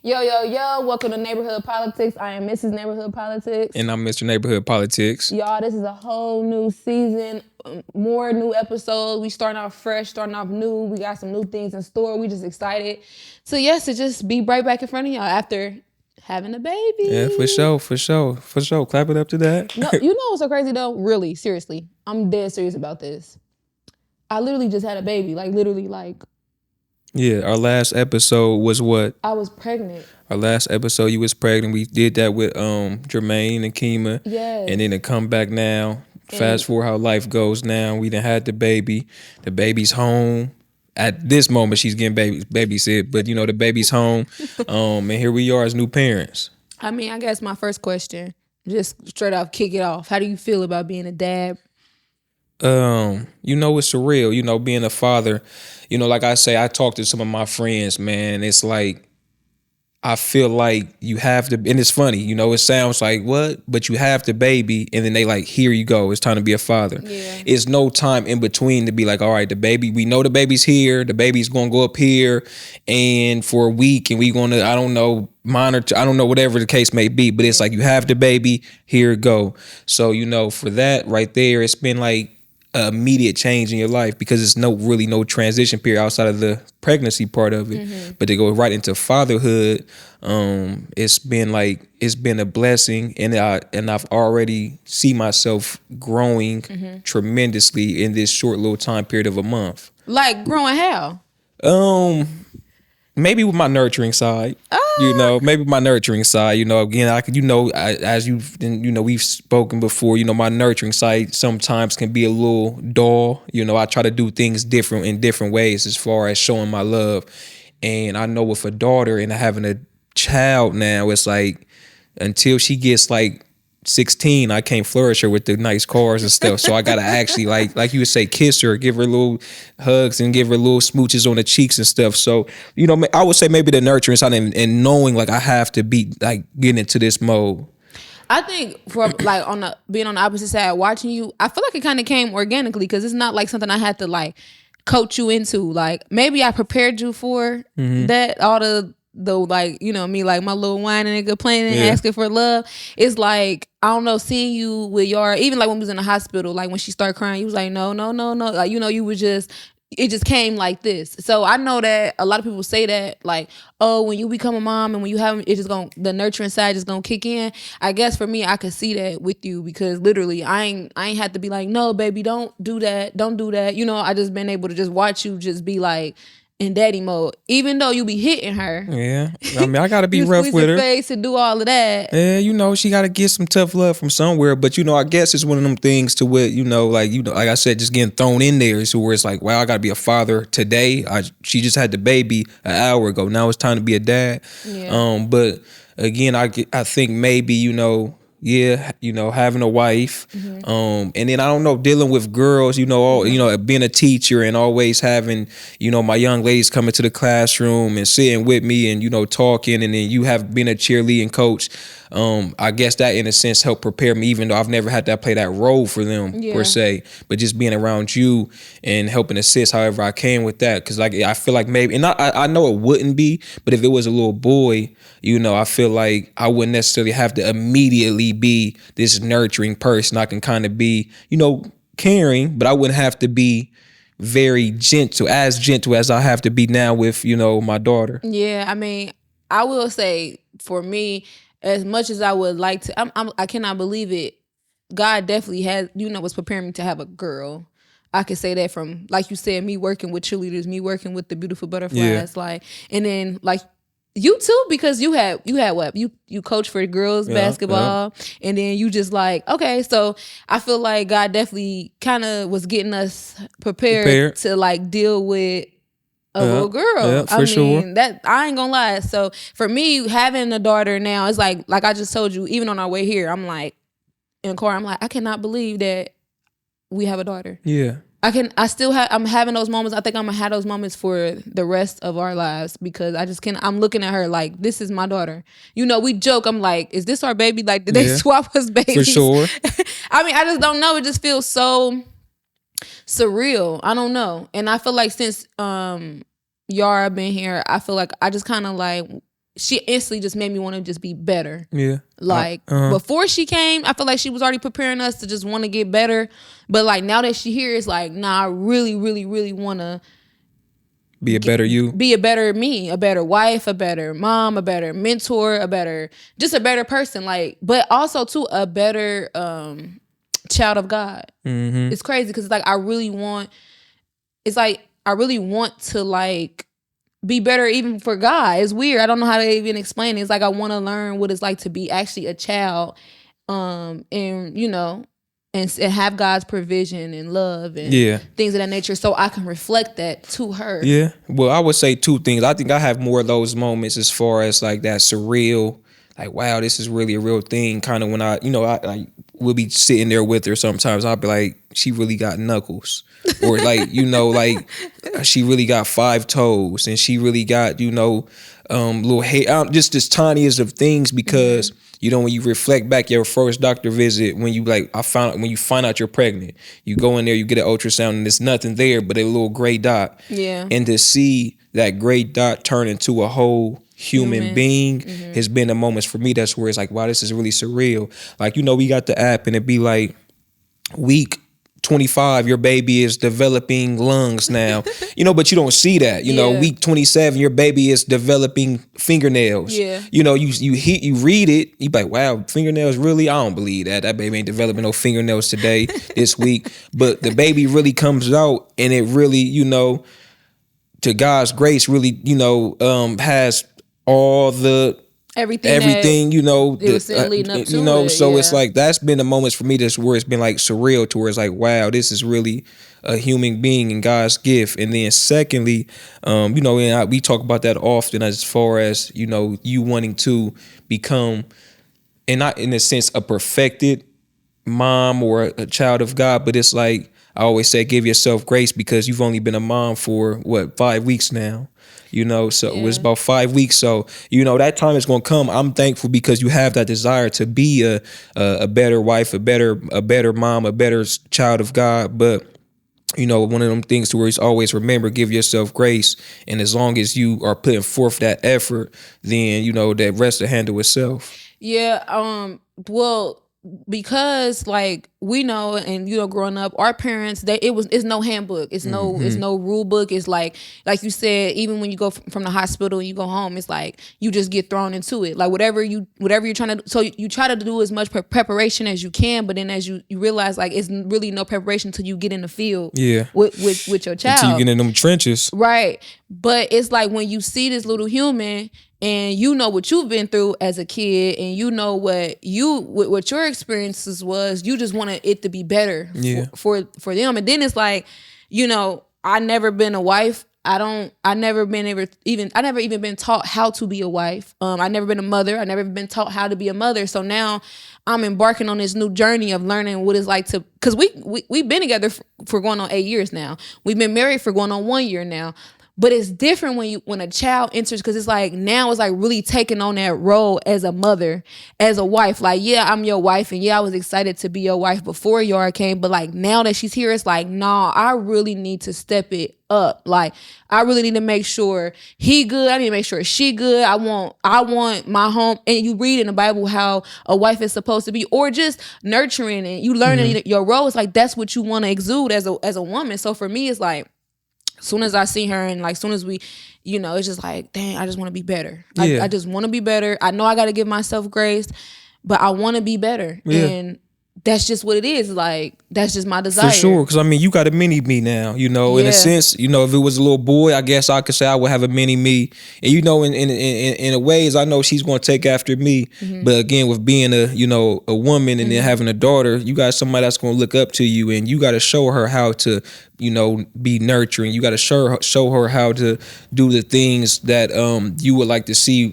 Yo, yo, yo, welcome to Neighborhood Politics. I am Mrs. Neighborhood Politics. And I'm Mr. Neighborhood Politics. Y'all, this is a whole new season, more new episodes. We starting off fresh, starting off new. We got some new things in store. We just excited. So yes, to just be right back in front of y'all after having a baby. Yeah, for sure. Clap it up to that. No, you know what's so crazy though? Really, seriously. I'm dead serious about this. I literally just had a baby. Yeah, our last episode was what? I was pregnant. Our last episode, you was pregnant. We did that with Jermaine and Kima. Yes. And then to come back now, fast forward how life goes now. We done had the baby. The baby's home. At this moment, she's getting babysit, but you know, the baby's home. And here we are as new parents. I mean, I guess my first question, just straight off, kick it off. How do you feel about being a dad? You know, it's surreal, you know, being a father. You know, like I say, I talk to some of my friends, man. It's like, I feel like you have to, and it's funny, you know, it sounds like what, but you have the baby, and then they like, here you go, it's time to be a father. Yeah. It's no time in between to be like, all right, the baby, we know the baby's here, the baby's gonna go up here, and for a week, and we gonna, I don't know, monitor, I don't know, whatever the case may be, but it's like, you have the baby, here it go. So, you know, for that right there, it's been like immediate change in your life because it's really no transition period outside of the pregnancy part of it. Mm-hmm. But to go right into fatherhood, it's been a blessing, and I've already see myself growing tremendously in this short little time period of a month. Like growing how? Maybe with my nurturing side, you know, you know, again, as we've spoken before, you know, my nurturing side sometimes can be a little dull. You know, I try to do things different in different ways as far as showing my love. And I know with a daughter and having a child now, it's like, until she gets like 16, I can't flourish her with the nice cars and stuff. So I gotta actually like you would say, kiss her, give her little hugs and give her little smooches on the cheeks and stuff. So, you know, I would say maybe the nurturing side and knowing like I have to be like getting into this mode. I think for like being on the opposite side, watching you, I feel like it kind of came organically because it's not like something I had to like coach you into. Like maybe I prepared you for that, all the like, you know, me like my little whining and complaining and asking for love. It's like, I don't know, seeing you with your, even like when we was in the hospital, like when she started crying, you was like, no. Like, you know, you was just, it just came like this. So I know that a lot of people say that, like, oh, when you become a mom and when you have it, just the nurturing side is gonna kick in. I guess for me, I could see that with you because literally I ain't had to be like, no, baby, don't do that. You know, I just been able to just watch you just be like in daddy mode, even though you be hitting her. Yeah, I mean, I gotta be rough with her. Face and do all of that. Yeah, you know, she gotta get some tough love from somewhere. But you know, I guess it's one of them things to where like I said, just getting thrown in there. So where it's like, wow, I gotta be a father today. She just had the baby an hour ago. Now it's time to be a dad. Yeah. But again, I think maybe having a wife, and then I don't know, dealing with girls, being a teacher and always having, my young ladies coming to the classroom and sitting with me and, talking, and then you have been a cheerleading coach. I guess that in a sense helped prepare me, even though I've never had to play that role for them per se, but just being around you and helping assist however I can with that. Cause like, I feel like maybe, and I know it wouldn't be, but if it was a little boy, I feel like I wouldn't necessarily have to immediately be this nurturing person. I can kind of be, caring, but I wouldn't have to be very gentle as I have to be now with, my daughter. Yeah. I mean, I will say for me, as much as I would like to, I cannot believe it. God definitely has, was preparing me to have a girl. I could say that from, like you said, me working with cheerleaders, me working with the beautiful butterflies, and then like you too, because you had what you coach for girls basketball, and then you just like, okay, so I feel like God definitely kind of was getting us prepared to like deal with a little girl. Yeah, for sure. That I ain't gonna lie. So for me, having a daughter now, it's like I just told you, even on our way here, I'm like in the car, I'm like, I cannot believe that we have a daughter. Yeah. I'm having those moments. I think I'm gonna have those moments for the rest of our lives because I just can't. I'm looking at her like, this is my daughter. We joke. I'm like, is this our baby? Like, did they swap us babies? For sure. I mean, I just don't know. It just feels so surreal. I don't know. And I feel like since Yara been here, I feel like I just kind of like she instantly just made me want to just be better. Yeah. Like before she came, I feel like she was already preparing us to just want to get better. But like now that she here, it's like, nah, I really, really, really want to be a better you, be a better me, a better wife, a better mom, a better mentor, just a better person. Like, but also too a better child of God. It's crazy because it's like I really want to like be better even for God. It's weird. I don't know how to even explain it. It's like I want to learn what it's like to be actually a child, and you know, and have God's provision and love and things of that nature, so I can reflect that to her. Yeah. Well, I would say two things. I think I have more of those moments as far as like that surreal, like, wow, this is really a real thing. Kind of when I will be sitting there with her sometimes. I'll be like, she really got knuckles. Or like, you know, like she really got 5 toes and she really got, you know, little hair, just as tiniest of things because, you know, when you reflect back your first doctor visit, when you when you find out you're pregnant, you go in there, you get an ultrasound and there's nothing there but a little gray dot. Yeah. And to see that gray dot turn into a whole human being has been the moments for me. That's where it's like, wow, this is really surreal. Like, you know, we got the app and it'd be like week 25, your baby is developing lungs now, you know, but you don't see that, you know, week 27, your baby is developing fingernails. Yeah. You know, you read it, you be like, wow, fingernails, really? I don't believe that. That baby ain't developing no fingernails today, this week. But the baby really comes out and it really, you know, to God's grace, really, you know, has all the everything, you know, leading up to you know, it, so it's like that's been the moments for me that's where it's been like surreal to where it's like, wow, this is really a human being and God's gift. And then secondly, you know, and we talk about that often as far as, you know, you wanting to become, and not in a sense a perfected mom or a child of God, but it's like I always say, give yourself grace because you've only been a mom for 5 weeks now. You know, so it was about 5 weeks. So, you know, that time is going to come. I'm thankful because you have that desire to be a better wife, a better mom, a better child of God. But, you know, one of them things to where it's always remember, give yourself grace. And as long as you are putting forth that effort, then, you know, that rest will handle itself. Yeah. Well, because like we know, and you know, growing up, our parents, it's no handbook, it's no rule book. It's like you said, even when you go from the hospital and you go home, it's like you just get thrown into it. Like whatever you're trying to do, so you try to do as much preparation as you can, but then as you realize like it's really no preparation until you get in the field with your child, until you get in them trenches, right? But it's like when you see this little human and you know what you've been through as a kid, and you know what your experiences was, you just want it to be better for them. And then it's like, you know, I never been a wife. I never even been taught how to be a wife. I never been a mother. I never been taught how to be a mother. So now I'm embarking on this new journey of learning what it's like to, because we've been together for going on 8 years now. We've been married for going on 1 year now. But it's different when a child enters, because it's like now it's like really taking on that role as a mother, as a wife. Like, yeah, I'm your wife, and yeah, I was excited to be your wife before Yara came, but like now that she's here, it's like, nah, I really need to step it up. Like, I really need to make sure he good. I need to make sure she good. I want my home. And you read in the Bible how a wife is supposed to be, or just nurturing, and you learning your role. It's like that's what you want to exude as a woman. So for me, it's like, soon as I see her and like soon as we, you know, it's just like, dang, I just want to be better. I just want to be better. I know I got to give myself grace, but I want to be better. Yeah. And that's just what it is. Like, that's just my desire. For sure. Because, I mean, you got a mini me now, you know, in a sense, you know, if it was a little boy, I guess I could say I would have a mini me. And, you know, in a ways, I know she's going to take after me. But again, with being a woman and then having a daughter, you got somebody that's going to look up to you, and you got to show her how to, you know, be nurturing. You got to show her how to do the things that you would like to see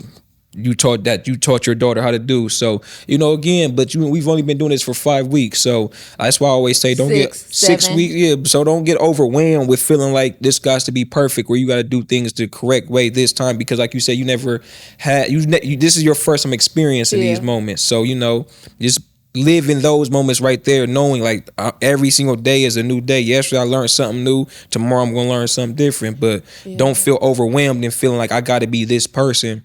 you taught your daughter how to do. So, you know, again, but we've only been doing this for 5 weeks. So that's why I always say don't get 6 weeks. Yeah. So don't get overwhelmed with feeling like this got to be perfect, where you got to do things the correct way this time, because like you said, you never had, this is your first time experiencing these moments. So, you know, just live in those moments right there, knowing like every single day is a new day. Yesterday I learned something new. Tomorrow I'm going to learn something different, but don't feel overwhelmed and feeling like I got to be this person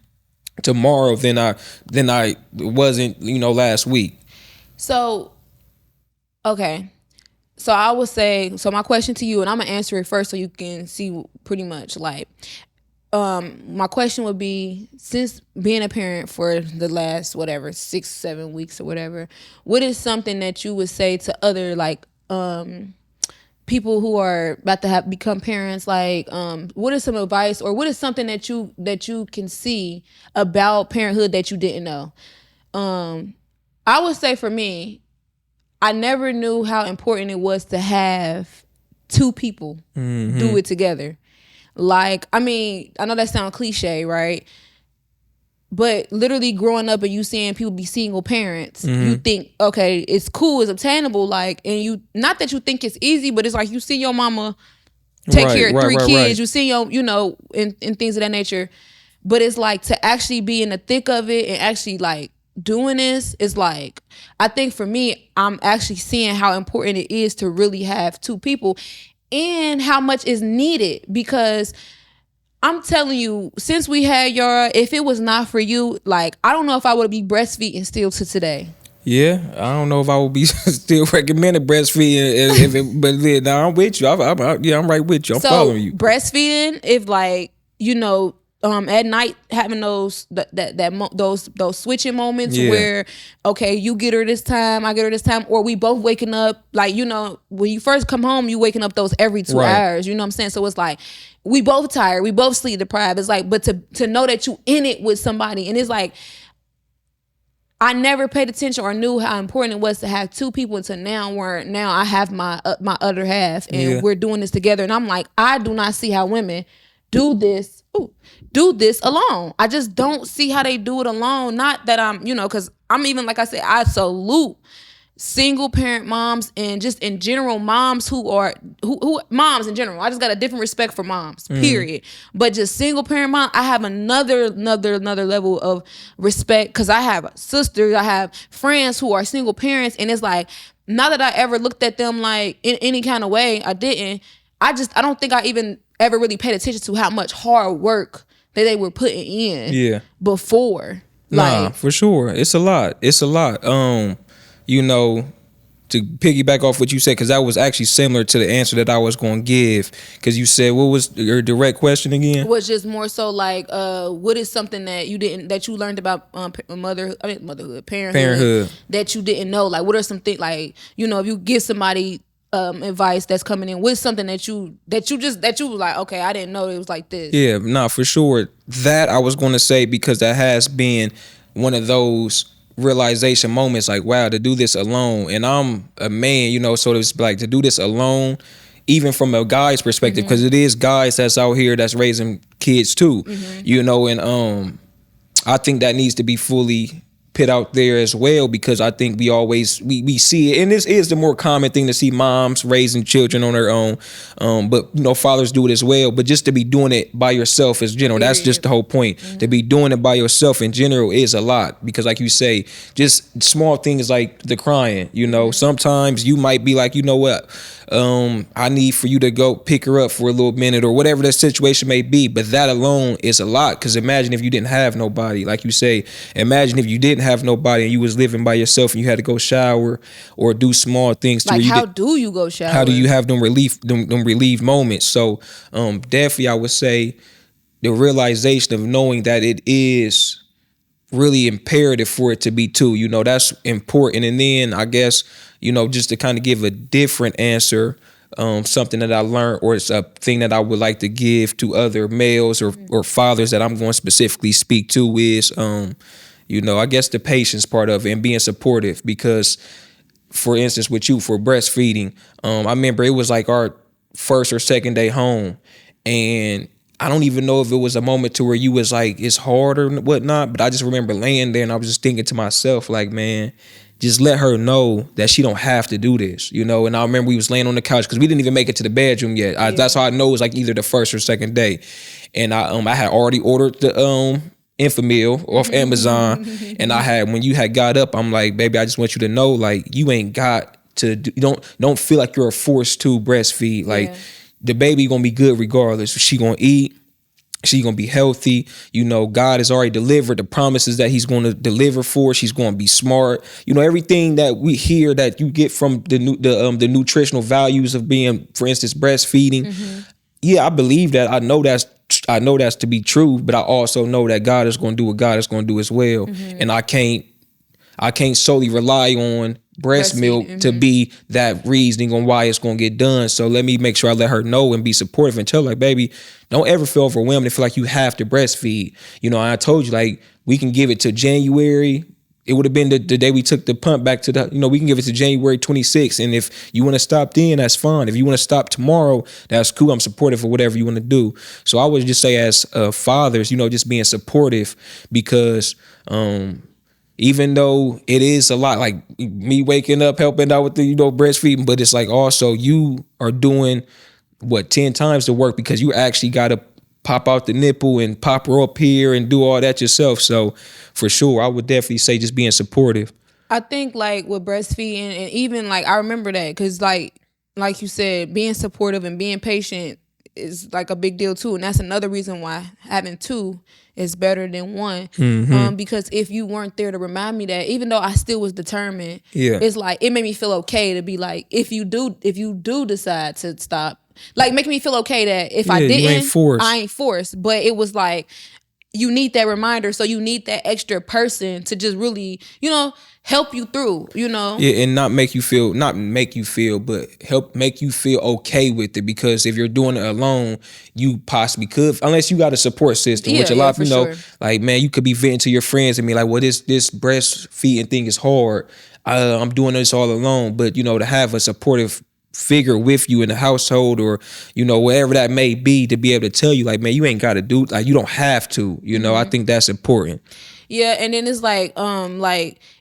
tomorrow than I wasn't, last week. So, okay. So I would say, so my question to you, and I'm gonna answer it first so you can see pretty much like, my question would be, since being a parent for the last, 6-7 weeks or whatever, what is something that you would say to other like, people who are about to become parents? Like, what is some advice, or what is something that you can see about parenthood that you didn't know? I would say for me, I never knew how important it was to have two people do it together. Like, I mean, I know that sounds cliche, right? But literally growing up and you seeing people be single parents, you think, okay, it's cool, it's obtainable, like, and you, not that you think it's easy, but it's like you see your mama take care of three kids, you see your, and things of that nature. But it's like to actually be in the thick of it and actually like doing this is like, I think for me, I'm actually seeing how important it is to really have two people and how much is needed, because I'm telling you, since we had y'all, if it was not for you, like, I don't know if I would be breastfeeding still to today. Yeah, I don't know if I would be still recommending breastfeeding, but now I'm with you. I'm right with you. I'm following you. Breastfeeding, if like, at night having those switching moments where, okay, you get her this time, I get her this time, or we both waking up, like, when you first come home, you waking up those every 2 hours, you know what I'm saying? So it's like, we both tired, we both sleep deprived. It's like, but to know that you in it with somebody, and it's like, I never paid attention or knew how important it was to have two people until now, where now I have my other half and we're doing this together. And I'm like, I do not see how women do this alone. I just don't see how they do it alone. Not that I'm, because I'm even, like I said, I salute single parent moms and just in general moms who moms in general. I just got a different respect for moms, period. But just single parent mom, I have another level of respect, because I have sisters, I have friends who are single parents, and it's like, not that I ever looked at them like in any kind of way, I didn't. I don't think I even ever really paid attention to how much hard work that they were putting in before. Nah, for sure. It's a lot. To piggyback off what you said, because that was actually similar to the answer that I was going to give, because you said, what was your direct question again? It was just more so like, what is something that you learned about motherhood, parenthood that you didn't know? Like, what are some things, like, if you give somebody advice that's coming in, what's something that you was like, okay, I didn't know it was like this? Yeah, nah, for sure. That I was going to say, because that has been one of those realization moments, like, wow, to do this alone, and I'm a man, so it's like to do this alone, even from a guy's perspective, because it is guys that's out here that's raising kids too, and I think that needs to be fully put out there as well, because I think we see it, and this is the more common thing to see moms raising children on their own, but fathers do it as well. But just to be doing it by yourself is general. That's just the whole point. To be doing it by yourself in general is a lot, because like you say, just small things like the crying, sometimes you might be like, what, I need for you to go pick her up for a little minute, or whatever that situation may be. But that alone is a lot, because imagine if you didn't have nobody, like you say, imagine if you didn't have nobody and you was living by yourself and you had to go shower or do small things to like, how do you go shower? How do you have them relief moments? So definitely I would say the realization of knowing that it is really imperative for it to be two, that's important. And then I guess, just to kind of give a different answer, something that I learned, or it's a thing that I would like to give to other males or fathers that I'm going to specifically speak to is, I guess the patience part of it and being supportive. Because, for instance, with you for breastfeeding, I remember it was like our first or second day home, and I don't even know if it was a moment to where you was like, it's hard or whatnot, but I just remember laying there and I was just thinking to myself, like, man, just let her know that she don't have to do this, And I remember we was laying on the couch, because we didn't even make it to the bedroom yet. That's how I know it was like either the first or second day, and I had already ordered the Infamil off Amazon, and when you had got up, I'm like, baby, I just want you to know, like, you ain't got to don't feel like you're forced to breastfeed. Like, the baby gonna be good regardless. She gonna eat, She's going to be healthy. You know, God has already delivered the promises that he's going to deliver for. She's going to be smart. You know, everything that we hear that you get from the nutritional values of being, for instance, breastfeeding. Yeah, I believe that. I know that's to be true, but I also know that God is going to do what God is going to do as well. And I can't solely rely on breast milk to be that reasoning on why it's going to get done. So let me make sure I let her know and be supportive and tell her, like, baby, don't ever feel overwhelmed and feel like you have to breastfeed. You know, I told you, like, we can give it to January. It would have been the day we took the punt back to the, you know, we can give it to January 26th. And if you want to stop then, that's fine. If you want to stop tomorrow, that's cool. I'm supportive for whatever you want to do. So I would just say as fathers, you know, just being supportive, because even though it is a lot, like me waking up, helping out with the, you know, breastfeeding, but it's like also you are doing 10 times the work, because you actually got to pop out the nipple and pop her up here and do all that yourself. So for sure, I would definitely say just being supportive. I think like with breastfeeding, and even like I remember that, because like you said, being supportive and being patient is like a big deal too. And that's another reason why having two is better than one. Because if you weren't there to remind me that, even though I still was determined, it's like it made me feel okay to be like, if you do decide to stop, like making me feel okay that if I didn't, I ain't forced. But it was like, you need that reminder. So you need that extra person to just really, you know, help you through, you know? Yeah, and not make you feel, but help make you feel okay with it. Because if you're doing it alone, you possibly could, unless you got a support system, which a lot of you know, like, man, you could be venting to your friends and be like, well, this breastfeeding thing is hard. I'm doing this all alone. But, you know, to have a supportive figure with you in the household, or, you know, wherever that may be, to be able to tell you, like, man, you ain't got to do, like, you don't have to, you know. I think that's important. Yeah, and then it's like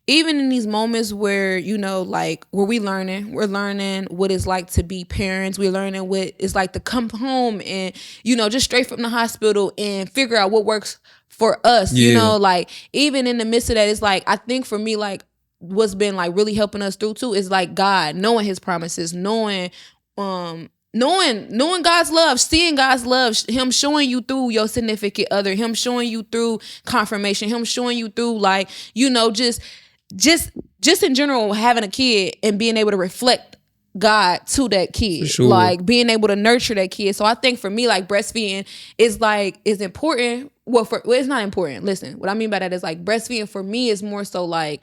even in these moments where, you know, like where we're learning what it's like to be parents. We're learning what it's like to come home and, you know, just straight from the hospital and figure out what works for us. You know, like even in the midst of that, it's like, I think for me, like what's been like really helping us through too is like God, knowing his promises, knowing God's love, seeing God's love, him showing you through your significant other, him showing you through confirmation, him showing you through, like, you know, just in general, having a kid and being able to reflect God to that kid, like being able to nurture that kid. So I think for me, like breastfeeding is important. Well, it's not important. Listen, what I mean by that is like breastfeeding for me is more so like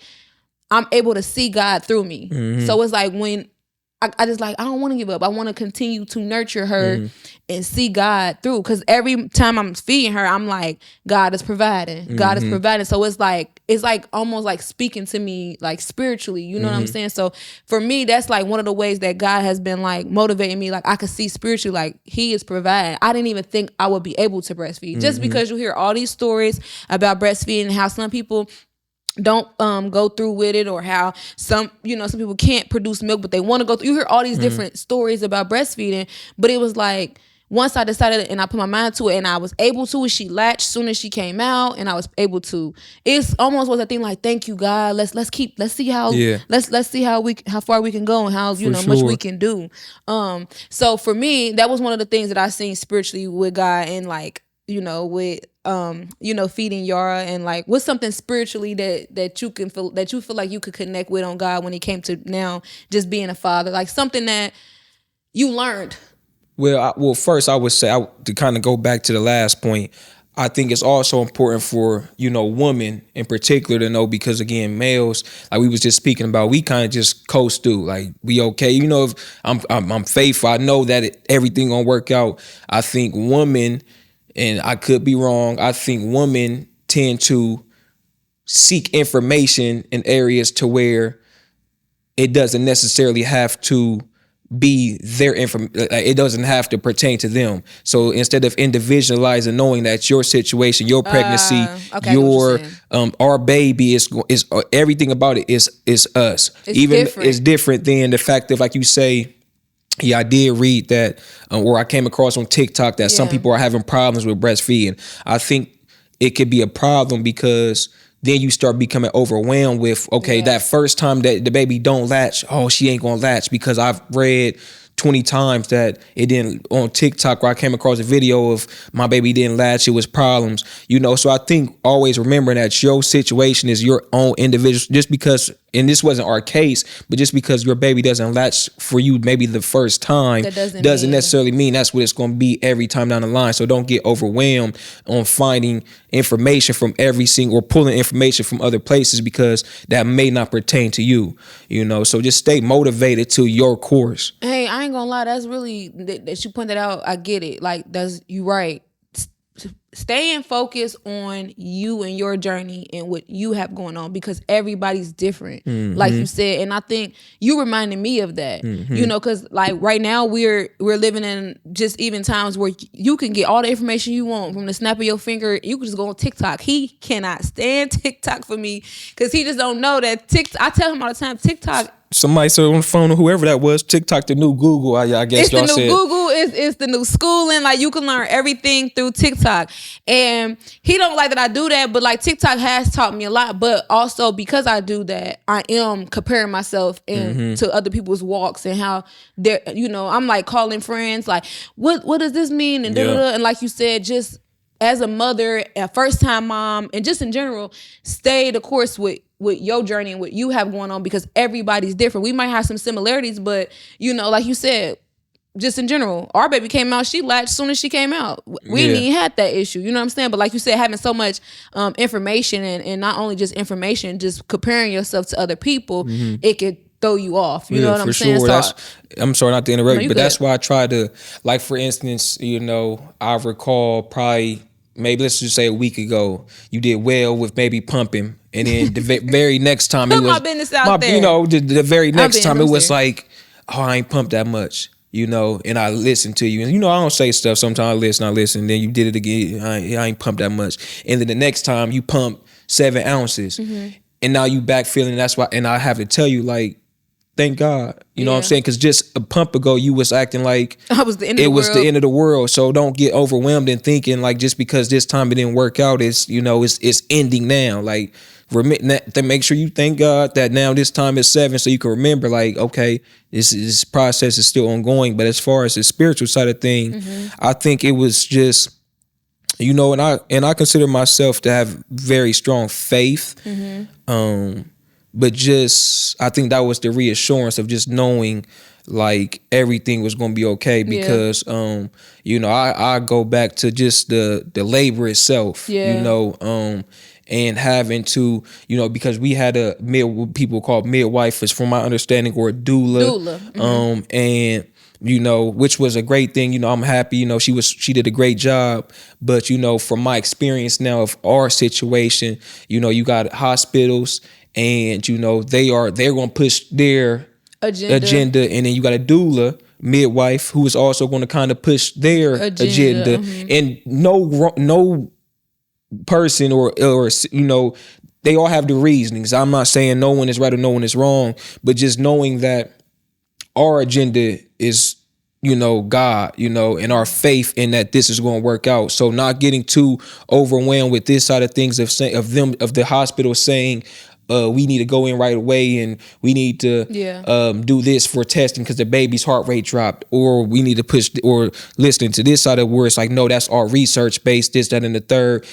I'm able to see God through me. So it's like when I just like, I don't want to give up. I want to continue to nurture her and see God through. Because every time I'm feeding her, I'm like, God is providing. God is providing. So it's like almost like speaking to me like spiritually. You know what I'm saying? So for me, that's like one of the ways that God has been like motivating me. Like I could see spiritually, like he is providing. I didn't even think I would be able to breastfeed. Just because you hear all these stories about breastfeeding and how some people don't go through with it, or how some people can't produce milk but they want to go through. You hear all these different stories about breastfeeding, but it was like once I decided and I put my mind to it and I was able to, she latched soon as she came out and I was able to. It's almost was a thing like, thank you God, let's see how let's see how far we can go and how much we can do. So for me, that was one of the things that I seen spiritually with God, and like with feeding Yara, and like what's something spiritually that you feel like you could connect with on God when it came to now just being a father, like something that you learned. Well, first I would say, to kind of go back to the last point, I think it's also important for, women in particular to know, because again, males, like we was just speaking about, we kind of just coast through, like we okay. If I'm faithful, I know that everything gonna work out. I think women, and I could be wrong, I think women tend to seek information in areas to where it doesn't necessarily have to be their information. It doesn't have to pertain to them. So instead of individualizing, knowing that your situation, your pregnancy, our baby is everything about it is us. It's different than the fact of, like you say. Yeah, I did read that, or I came across on TikTok that some people are having problems with breastfeeding. I think it could be a problem because then you start becoming overwhelmed with, that first time that the baby don't latch, she ain't gonna latch because I've read 20 times that it didn't, on TikTok where I came across a video of my baby didn't latch, it was problems, you know. So I think always remembering that your situation is your own individual, just because, and this wasn't our case, but just because your baby doesn't latch for you maybe the first time doesn't necessarily mean that's what it's going to be every time down the line. So don't get overwhelmed on finding information from every single, or pulling information from other places, because that may not pertain to you, you know. So just stay motivated to your course. Hey, I ain't gonna lie, that's really, that you pointed out, I get it. Like, that's, you right. Staying focused on you and your journey and what you have going on, because everybody's different, like you said. And I think you reminded me of that, you know, because like right now we're living in just even times where you can get all the information you want from the snap of your finger. You can just go on TikTok. He cannot stand TikTok for me, because he just don't know that TikTok. I tell him all the time, TikTok. Somebody said on the phone, or whoever that was, TikTok the new Google. I guess it's y'all the new said. Google. It's the new schooling. Like, you can learn everything through TikTok. And he don't like that I do that, but like TikTok has taught me a lot. But also because I do that, I am comparing myself to other people's walks and how they're, you know, I'm like calling friends like, what does this mean? And and like you said, just as a mother, a first time mom, and just in general, stay the course with your journey and what you have going on, because everybody's different. We might have some similarities, but you know, like you said, just in general, our baby came out, she latched as soon as she came out. We didn't even had that issue, you know what I'm saying? But like you said, having so much information, and not only just information, just comparing yourself to other people, it could throw you off. You know what I'm saying? Sure. I'm sorry not to interrupt, but good. that's why I try to, like, for instance, you know, I recall probably, maybe let's just say a week ago, you did well with maybe pumping, and then the very next time it was my business out there. You know, the very next time it was like, oh, I ain't pumped that much, you know, and I listened to you, and you know, I don't say stuff sometimes. I listen, then you did it again. I ain't pumped that much, and then the next time you pump 7 ounces, and now you back feeling. That's why, and I have to tell you, like, thank God, you know what I'm saying? Because just a pump ago, you was acting like it was the end of the world. So don't get overwhelmed and thinking like just because this time it didn't work out, it's, you know, it's ending now. Like, make sure you thank God that now this time is 7, so you can remember, like, okay, this process is still ongoing. But as far as the spiritual side of things, I think it was just, you know, and I consider myself to have very strong faith. But just, I think that was the reassurance of just knowing like everything was going to be okay, because, you know, I go back to just the labor itself, you know, and having to, you know, because we had what people call midwife, from my understanding, or a doula. And, you know, which was a great thing. You know, I'm happy, you know, she did a great job. But, you know, from my experience now of our situation, you know, you got hospitals, and you know they're going to push their agenda, and then you got a doula, midwife, who is also going to kind of push their agenda. And no person or you know, they all have the reasonings. I'm not saying no one is right or no one is wrong, but just knowing that our agenda is, you know, God, you know, and our faith in that this is going to work out. So not getting too overwhelmed with this side of things, of the hospital saying, we need to go in right away, and we need to do this for testing because the baby's heart rate dropped, or we need to push, or listening to this side of where it's like, no, that's our research based, this, that, and the third.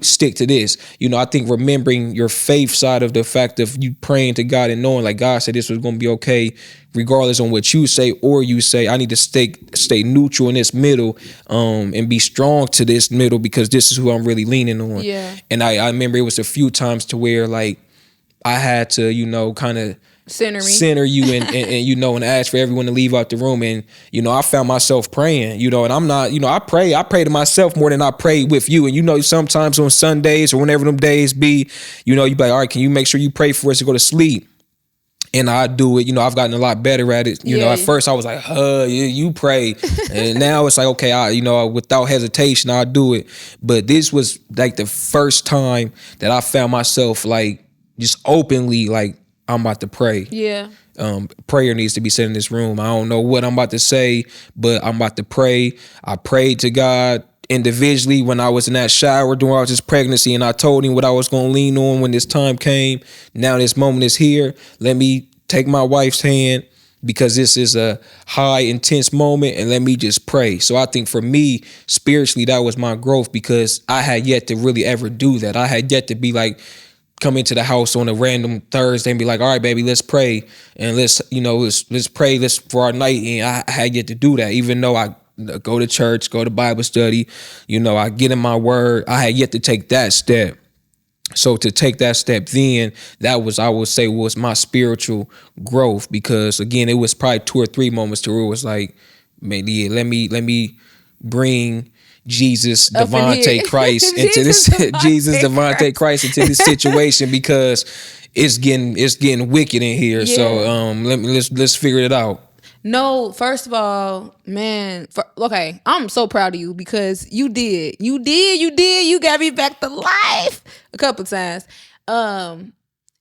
Stick to this. You know, I think remembering your faith side of the fact of you praying to God and knowing like God said this was going to be okay, regardless on what you say or you say. I need to stay neutral in this middle, and be strong to this middle, because this is who I'm really leaning on. And I remember it was a few times to where like I had to, you know, kind of center you and you know, and ask for everyone to leave out the room. And, you know, I found myself praying, you know, and I'm not, you know, I pray to myself more than I pray with you. And, you know, sometimes on Sundays or whenever them days be, you know, you be like, all right, can you make sure you pray for us to go to sleep? And I do it, you know, I've gotten a lot better at it. You know, at first I was like, you pray. And now it's like, okay, you know, without hesitation, I'll do it. But this was like the first time that I found myself like, just openly, like, I'm about to pray. Prayer needs to be said in this room. I don't know what I'm about to say, but I'm about to pray. I prayed to God individually when I was in that shower during this pregnancy, and I told him what I was going to lean on when this time came. Now this moment is here. Let me take my wife's hand, because this is a high intense moment, and let me just pray. So I think for me spiritually, that was my growth, because I had yet to really ever do that. I had yet to be like, come into the house on a random Thursday and be like, all right, baby, let's pray, and let's pray this for our night. And I had yet to do that, even though I go to church, go to Bible study, I get in my word. I had yet to take that step. So to take that step then, that was, I would say, was my spiritual growth, because again, it was probably 2 or 3 moments to where it was like, man, yeah, let me bring Jesus Devontae Christ into this Jesus Devontae Christ into this situation, because it's getting wicked in here. Yeah. So let's figure it out. No, first of all, man, okay, I'm so proud of you, because you got me back to life a couple times. And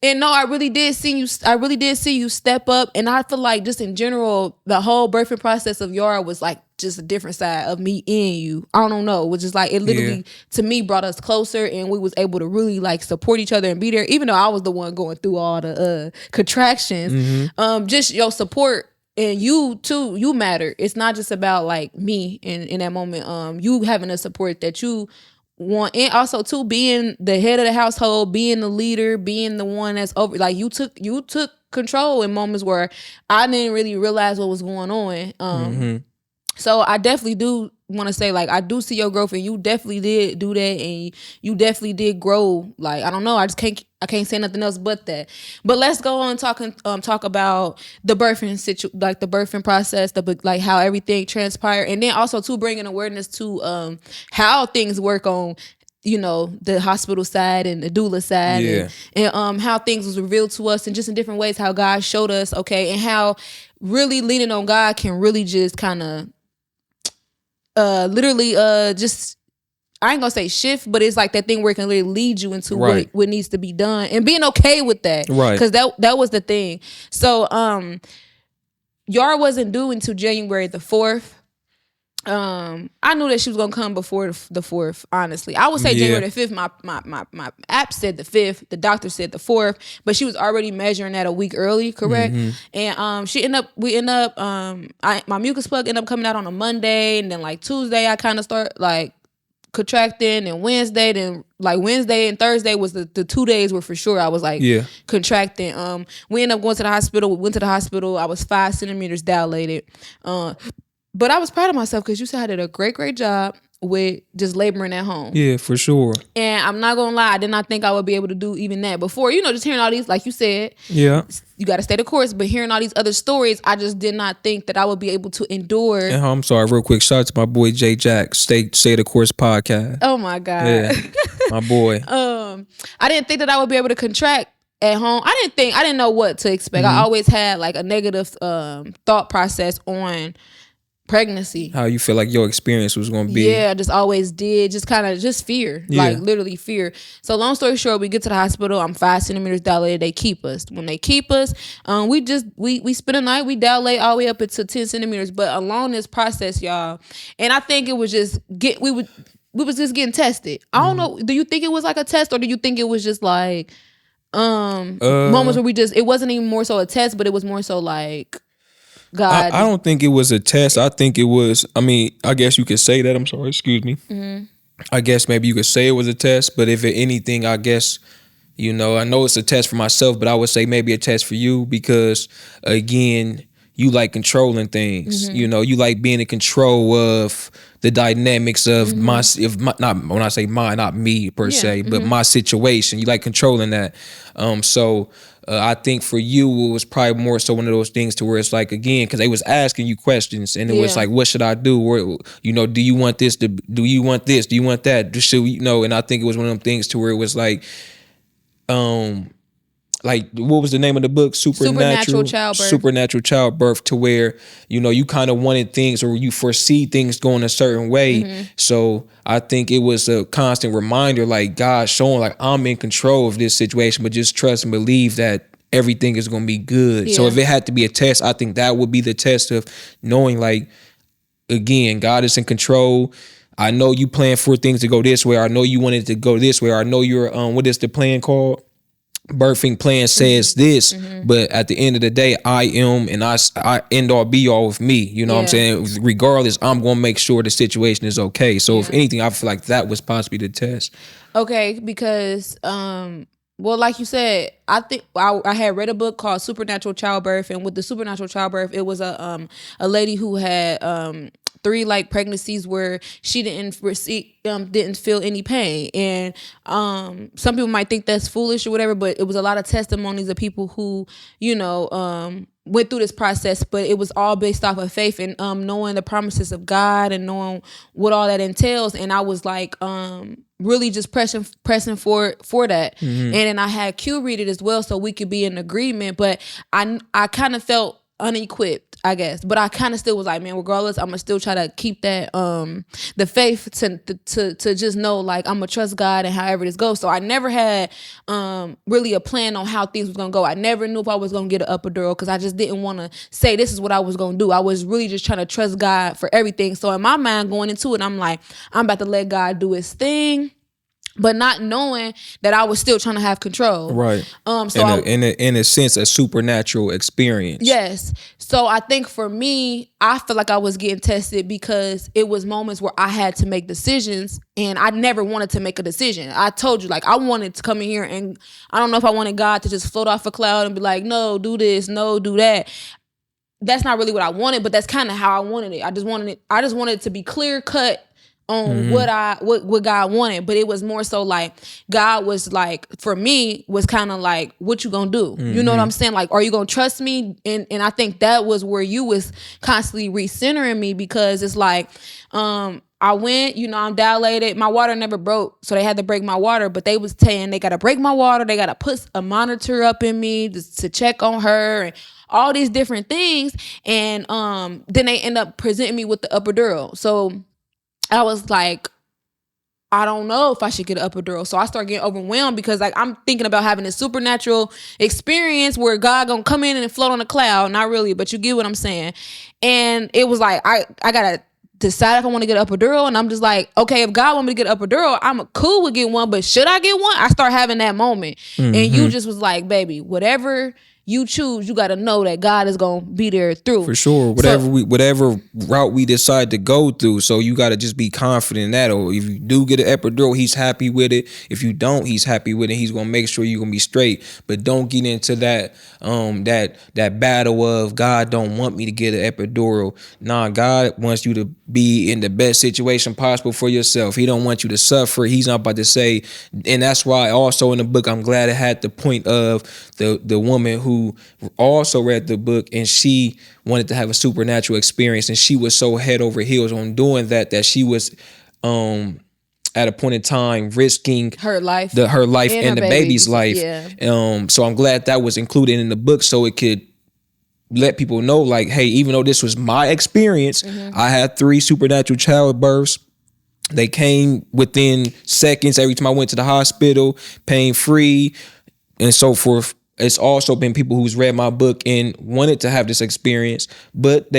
no, I really did see you step up, and I feel like just in general, the whole birthing process of Yara was like just a different side of me and you. I don't know, it was just like, it literally to me brought us closer, and we was able to really like support each other and be there, even though I was the one going through all the contractions. Mm-hmm. Just your support. And you too, you matter. It's not just about like me in that moment. You having a support that you want, and also too being the head of the household, being the leader, being the one that's over. Like you took control in moments where I didn't really realize what was going on. So I definitely do want to say, like, I do see your growth, and you definitely did do that, and you definitely did grow. Like, I don't know, I can't say nothing else but that. But let's go on talk about the birthing like the birthing process, like how everything transpired, and then also to bringing awareness to how things work on the hospital side and the doula side, and how things was revealed to us, and just in different ways how God showed us, okay, and how really leaning on God can really just kind of literally just, I ain't gonna say shift, but it's like that thing where it can literally lead you into what needs to be done, and being okay with that, right? Because that was the thing. So Yara wasn't due until January the 4th. I knew that she was gonna come before the 4th. Honestly, I would say January the 5th. My app said the 5th. The doctor said the 4th, but she was already measuring that a week early, correct? And my mucus plug ended up coming out on a Monday, and then like Tuesday I kind of start like contracting, and Wednesday and Thursday was the 2 days where for sure I was like contracting. We ended up going to the hospital. We went to the hospital. I was 5 centimeters dilated. But I was proud of myself, because you said I did a great job with just laboring at home. Yeah, for sure. And I'm not gonna lie, I did not think I would be able to do even that before. Just hearing all these, like you said, you got to stay the course. But hearing all these other stories, I just did not think that I would be able to endure. And I'm sorry, real quick, shout out to my boy Jay Jack, Stay the Course podcast. Oh my God, yeah, my boy. I didn't think that I would be able to contract at home. I didn't know what to expect. I always had like a negative thought process on pregnancy. How you feel like your experience was going to be. Yeah, I just always did. Just kind of just fear. Like literally fear. So long story short, we get to the hospital. I'm 5 centimeters dilated. They keep us. When they keep us, we spend a night. We dilate all the way up into 10 centimeters. But along this process, y'all, and I think it was just we was just getting tested. I don't know. Do you think it was like a test, or do you think it was just like moments where it wasn't even more so a test, but it was more so like God. I don't think it was a test. I think it was, I guess you could say that. I'm sorry, excuse me. I guess maybe you could say it was a test, but if anything, I guess, I know it's a test for myself, but I would say maybe a test for you, because again, you like controlling things. You like being in control of the dynamics of not when I say mine, not me per se, but my situation. You like controlling that. I think for you, it was probably more so one of those things to where it's like, again, because they was asking you questions, and it was like, what should I do? Or, do you want this? Do you want this? Do you want that? Should we, and I think it was one of them things to where it was like what was the name of the book? Supernatural Childbirth, to where, you kind of wanted things, or you foresee things going a certain way. So I think it was a constant reminder, like God showing like I'm in control of this situation, but just trust and believe that everything is going to be good. So if it had to be a test, I think that would be the test of knowing, like, again, God is in control. I know you plan for things to go this way. I know you wanted to go this way. I know you're, what is the plan called? birthing plan says this, but at the end of the day, I am, and I end all be all with me. You know what I'm saying? Regardless, I'm gonna make sure the situation is okay. So if anything, I feel like that was possibly the test. Okay, because well, like you said, I think I had read a book called Supernatural Childbirth, and with the supernatural childbirth, it was a lady who had 3 like pregnancies where she didn't feel any pain, and some people might think that's foolish or whatever, but it was a lot of testimonies of people who went through this process, but it was all based off of faith and knowing the promises of God and knowing what all that entails. And I was like really just pressing for that. And then I had Q read it as well so we could be in agreement, but I kind of felt unequipped, I guess, but I kind of still was like, man, regardless, I'm gonna still try to keep that the faith to just know, like, I'm gonna trust God and however this goes. So I never had really a plan on how things was gonna go. I never knew if I was gonna get an epidural because I just didn't want to say this is what I was gonna do. I was really just trying to trust God for everything. So in my mind going into it, I'm like, I'm about to let God do his thing, but not knowing that I was still trying to have control. Right. So in a sense, a supernatural experience. Yes. So I think for me, I feel like I was getting tested because it was moments where I had to make decisions, and I never wanted to make a decision. I told you, like, I wanted to come in here, and I don't know if I wanted God to just float off a cloud and be like, no, do this, no, do that. That's not really what I wanted, but that's kind of how I wanted it. I just wanted it to be clear cut on what God wanted, but it was more so like God was like, for me, was kind of like, what you gonna do? You know what I'm saying? Like, are you gonna trust me? And I think that was where you was constantly recentering me, because it's like I went, I'm dilated, my water never broke, so they had to break my water, but they was saying they gotta break my water, they gotta put a monitor up in me to check on her and all these different things, and then they end up presenting me with the epidural. So I was like, I don't know if I should get an epidural. So I started getting overwhelmed because, like, I'm thinking about having a supernatural experience where God gonna come in and float on a cloud. Not really, but you get what I'm saying. And it was like, I gotta decide if I want to get an epidural. And I'm just like, okay, if God want me to get an epidural, I'm cool with getting one, but should I get one? I start having that moment. And you just was like, baby, whatever you choose, you got to know that God is going to be there through. For sure. Whatever route we decide to go through. So you got to just be confident in that. Or if you do get an epidural, he's happy with it. If you don't, he's happy with it. He's going to make sure you're going to be straight. But don't get into that that battle of God don't want me to get an epidural. Nah, God wants you to be in the best situation possible for yourself. He don't want you to suffer. He's not about to say, and that's why also in the book, I'm glad it had the point of the woman who also read the book, and she wanted to have a supernatural experience, and she was so head over heels on doing that she was at a point in time risking her life and the baby's life. So I'm glad that was included in the book, so it could let people know, like, hey, even though this was my experience, I had 3 supernatural childbirths. They came within seconds every time I went to the hospital, pain free and so forth. It's also been people who's read my book and wanted to have this experience, but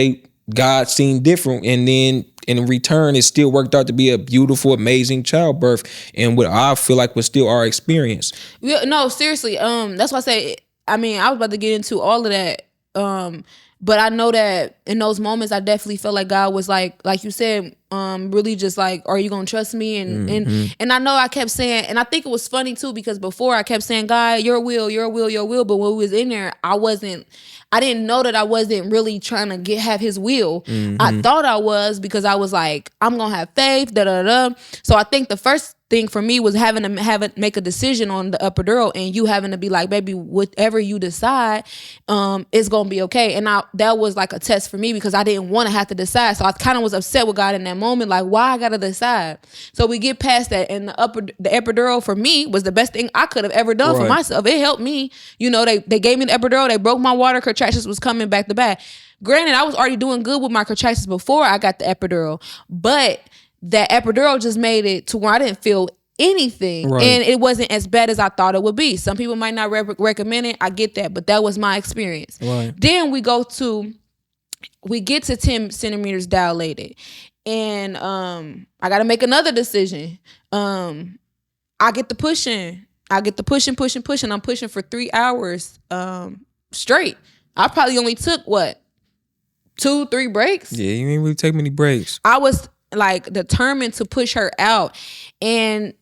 God seen different, and then in return, it still worked out to be a beautiful, amazing childbirth, and what I feel like was still our experience. No, seriously. That's why I say. I mean, I was about to get into all of that. But I know that in those moments, I definitely felt like God was like you said, really just like, are you gonna trust me? And I know I kept saying, and I think it was funny too, because before I kept saying, God, your will, your will, your will. But when we was in there, I didn't know that I wasn't really trying to have his will. I thought I was, because I was like, I'm gonna have faith, So I think the first thing for me was having to make a decision on the epidural, and you having to be like, baby, whatever you decide, it's gonna be okay. And that was like a test for me, because I didn't want to have to decide. So I kind of was upset with God in that moment, like, why I gotta decide? So we get past that, and the epidural for me was the best thing I could have ever done for myself. It helped me. They gave me the epidural, they broke my water, contractions was coming back to back. Granted, I was already doing good with my contractions before I got the epidural, but that epidural just made it to where I didn't feel anything. And it wasn't as bad as I thought it would be. Some people might not recommend it. I get that, but that was my experience. Then we get to 10 centimeters dilated, and I got to make another decision. I get the push in. I get the pushing. I'm pushing for 3 hours straight. I probably only took 2-3 breaks. Yeah, you ain't really take many breaks. I was like determined to push her out, and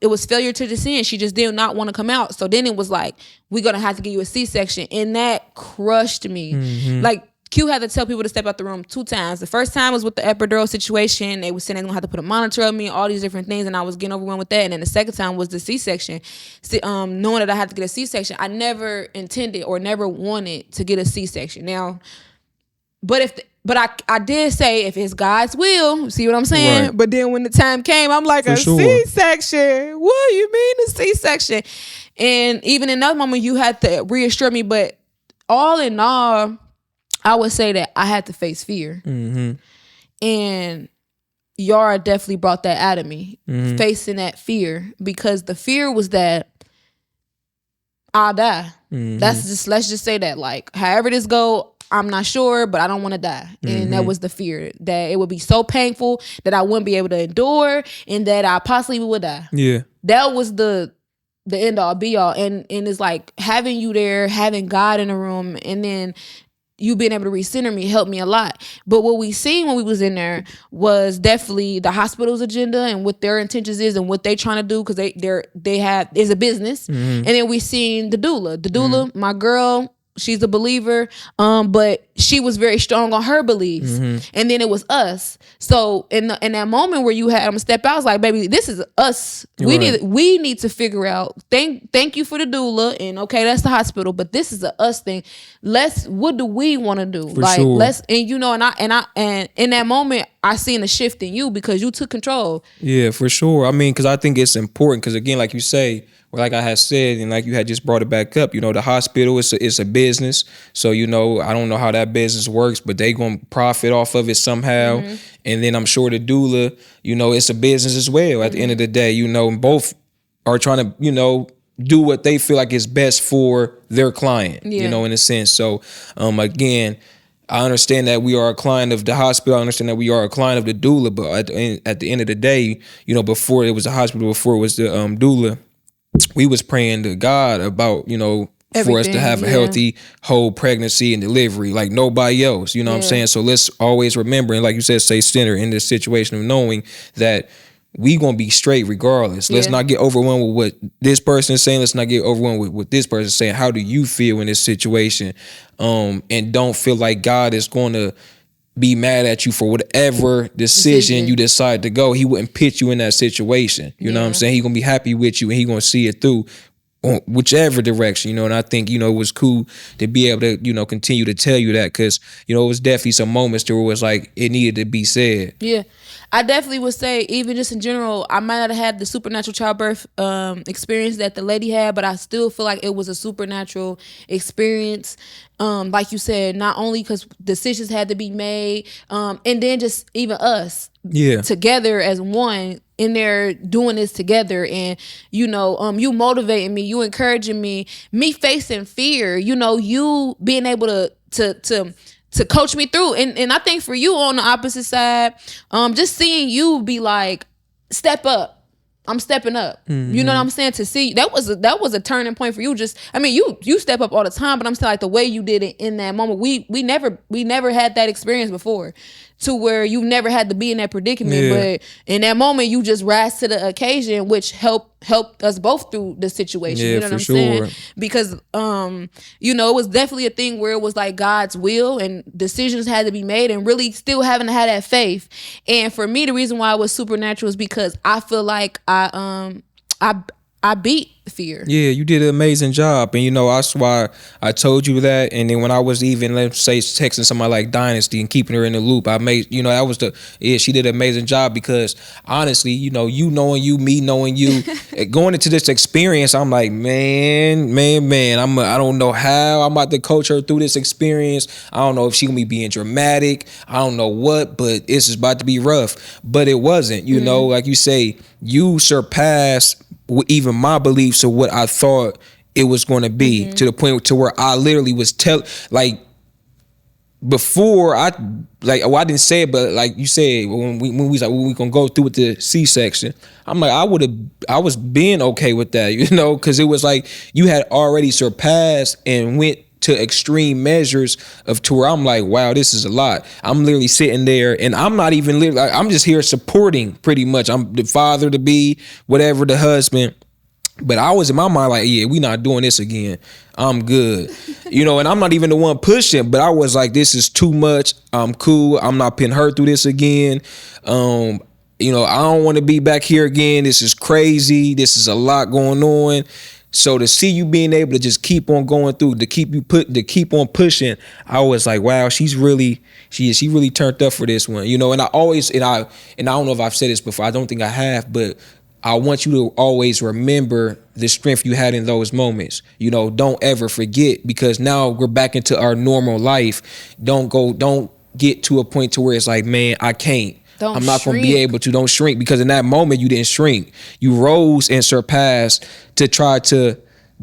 it was failure to descend. She just did not want to come out. So then it was like, we're gonna have to give you a C-section, and that crushed me. Like, Q had to tell people to step out the room 2 times. The first time was with the epidural situation. They were saying they're gonna have to put a monitor on me, all these different things, and I was getting overwhelmed with that. And then the second time was the C-section. Knowing that I had to get a C-section, I never intended or never wanted to get a C-section. Now, but I did say, if it's God's will, see what I'm saying? Right. But then when the time came, I'm like, a C-section? What do you mean a C-section? And even in that moment, you had to reassure me. But all in all, I would say that I had to face fear. And Yara definitely brought that out of me, facing that fear. Because the fear was that I'll die. Let's just say that. Like, however this go, I'm not sure, but I don't want to die. And that was the fear, that it would be so painful that I wouldn't be able to endure, and that I possibly would die. Yeah. That was the end all be all. And it's like, having you there, having God in the room, and then you being able to recenter me helped me a lot. But what we seen when we was in there was definitely the hospital's agenda and what their intentions is and what they trying to do, because they have is a business. And then we seen the doula, my girl. She's a believer, but she was very strong on her beliefs. And then it was us. So in that moment where you had them step out, I was like, baby, this is us. We need to figure out. Thank you for the doula, and okay, that's the hospital, but this is a us thing. What do we want to do? For sure. And in that moment, I seen a shift in you because you took control. Yeah, for sure. I mean, because I think it's important, because again, like you say, or like I had said, and like you had just brought it back up, the hospital is a business. So, I don't know how that business works, but they gonna profit off of it somehow. And then I'm sure the doula, it's a business as well at the end of the day, and both are trying to, do what they feel like is best for their client, in a sense. So, again, I understand that we are a client of the hospital. I understand that we are a client of the doula, but at the end of the day, before it was the hospital, before it was the doula, we was praying to God about, for us to have a healthy, whole pregnancy and delivery like nobody else. You know what I'm saying? So let's always remember, and like you said, stay centered in this situation of knowing that we gonna be straight regardless. Let's not get overwhelmed with what this person is saying. Let's not get overwhelmed with what this person is saying. How do you feel in this situation? And don't feel like God is gonna be mad at you for whatever decision you decide to go. He wouldn't put you in that situation. You know what I'm saying? He gonna be happy with you, and he gonna see it through whichever direction, and I think, it was cool to be able to, continue to tell you that, because, it was definitely some moments where it was like, it needed to be said. Yeah. I definitely would say, even just in general, I might not have had the supernatural childbirth experience that the lady had, but I still feel like it was a supernatural experience. Like you said, not only because decisions had to be made, and then just even us together as one in there doing this together, and you motivating me, you encouraging me facing fear, you being able to coach me through. And I think for you on the opposite side, just seeing you be like, step up. I'm stepping up. You know what I'm saying? To see that was a turning point for you. You step up all the time, but I'm still like, the way you did it in that moment. We never had that experience before, to where you've never had to be in that predicament. But in that moment, you just rise to the occasion, which helped us both through the situation. You know what I'm saying? Because it was definitely a thing where it was like God's will, and decisions had to be made, and really still having to have that faith. And for me, the reason why it was supernatural is because I feel like I beat fear. Yeah, you did an amazing job. And that's why I told you that. And then when I was even, let's say, texting somebody like Dynasty and keeping her in the loop, I made, that was she did an amazing job, because honestly, you knowing you, me knowing you, going into this experience, I'm like, man, I don't know how I'm about to coach her through this experience. I don't know if she gonna be being dramatic. I don't know what, but it's just about to be rough. But it wasn't, like you say, you surpassed even my beliefs of what I thought it was going to be, to the point to where I literally was before I I didn't say it, but like you said, when we was like, when we gonna go through with the C-section, I'm like, I was being okay with that, you know, because it was like you had already surpassed and went to extreme measures of to where I'm like, wow, this is a lot. I'm literally sitting there and I'm not even literally, I'm just here supporting pretty much. I'm the father to be, whatever, the husband. But I was in my mind like, yeah, we not doing this again. I'm good. You know, and I'm not even the one pushing, but I was like, this is too much. I'm cool. I'm not putting her through this again. You know, I don't want to be back here again. This is crazy. This is a lot going on. So to see you being able to just keep on going through, to keep on pushing, I was like, wow, she really turned up for this one. You know, and I don't know if I've said this before. I don't think I have, but I want you to always remember the strength you had in those moments. You know, don't ever forget, because now we're back into our normal life. Don't get to a point to where it's like, man, I can't. I'm not going to be able to. Don't shrink, because in that moment you didn't shrink. You rose and surpassed to try to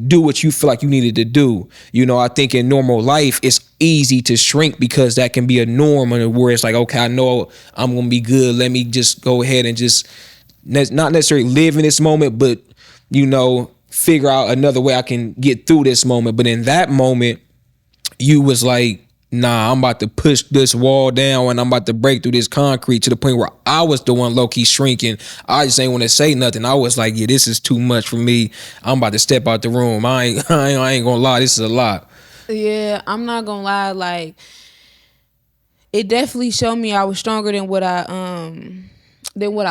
do what you feel like you needed to do. You know, I think in normal life it's easy to shrink because that can be a norm, and where it's like, okay, I know I'm going to be good. Let me just go ahead and just not necessarily live in this moment, but, you know, figure out another way I can get through this moment. But in that moment, you was like, nah, I'm about to push this wall down and I'm about to break through this concrete, to the point where I was the one low-key shrinking. I just ain't want to say nothing. I was like, yeah, this is too much for me. I'm about to step out the room. I ain't gonna lie, this is a lot. Yeah, I'm not gonna lie, like, it definitely showed me I was stronger than what I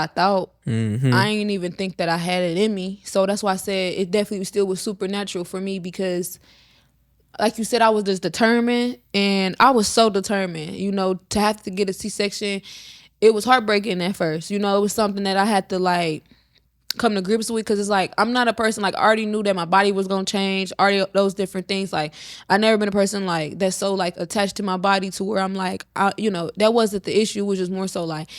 thought. Mm-hmm. I ain't even think that I had it in me. So that's why I said it definitely still was supernatural for me, because like you said, I was just determined, and I was so determined, you know, to have to get a C-section. It was heartbreaking at first. You know, it was something that I had to like come to grips with, because it's like, I'm not a person, like, I already knew that my body was going to change, already those different things. Like, I never been a person like that's so like attached to my body to where I'm like, you know, that wasn't the issue, which is more so like,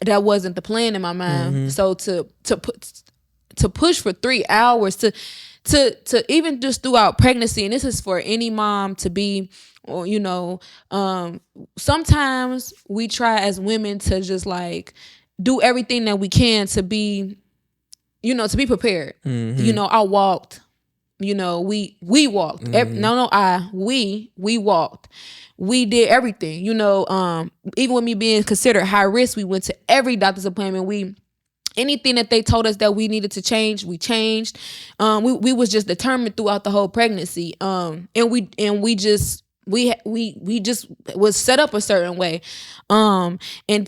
that wasn't the plan in my mind. Mm-hmm. So to push for 3 hours to even just throughout pregnancy, and this is for any mom to be, or, you know, sometimes we try as women to just like do everything that we can to be, you know, to be prepared. Mm-hmm. You know, I walked, you know, we walked. Mm-hmm. We walked. We did everything, you know, even with me being considered high risk, we went to every doctor's appointment. Anything that they told us that we needed to change, we changed. We was just determined throughout the whole pregnancy. And we just was set up a certain way. And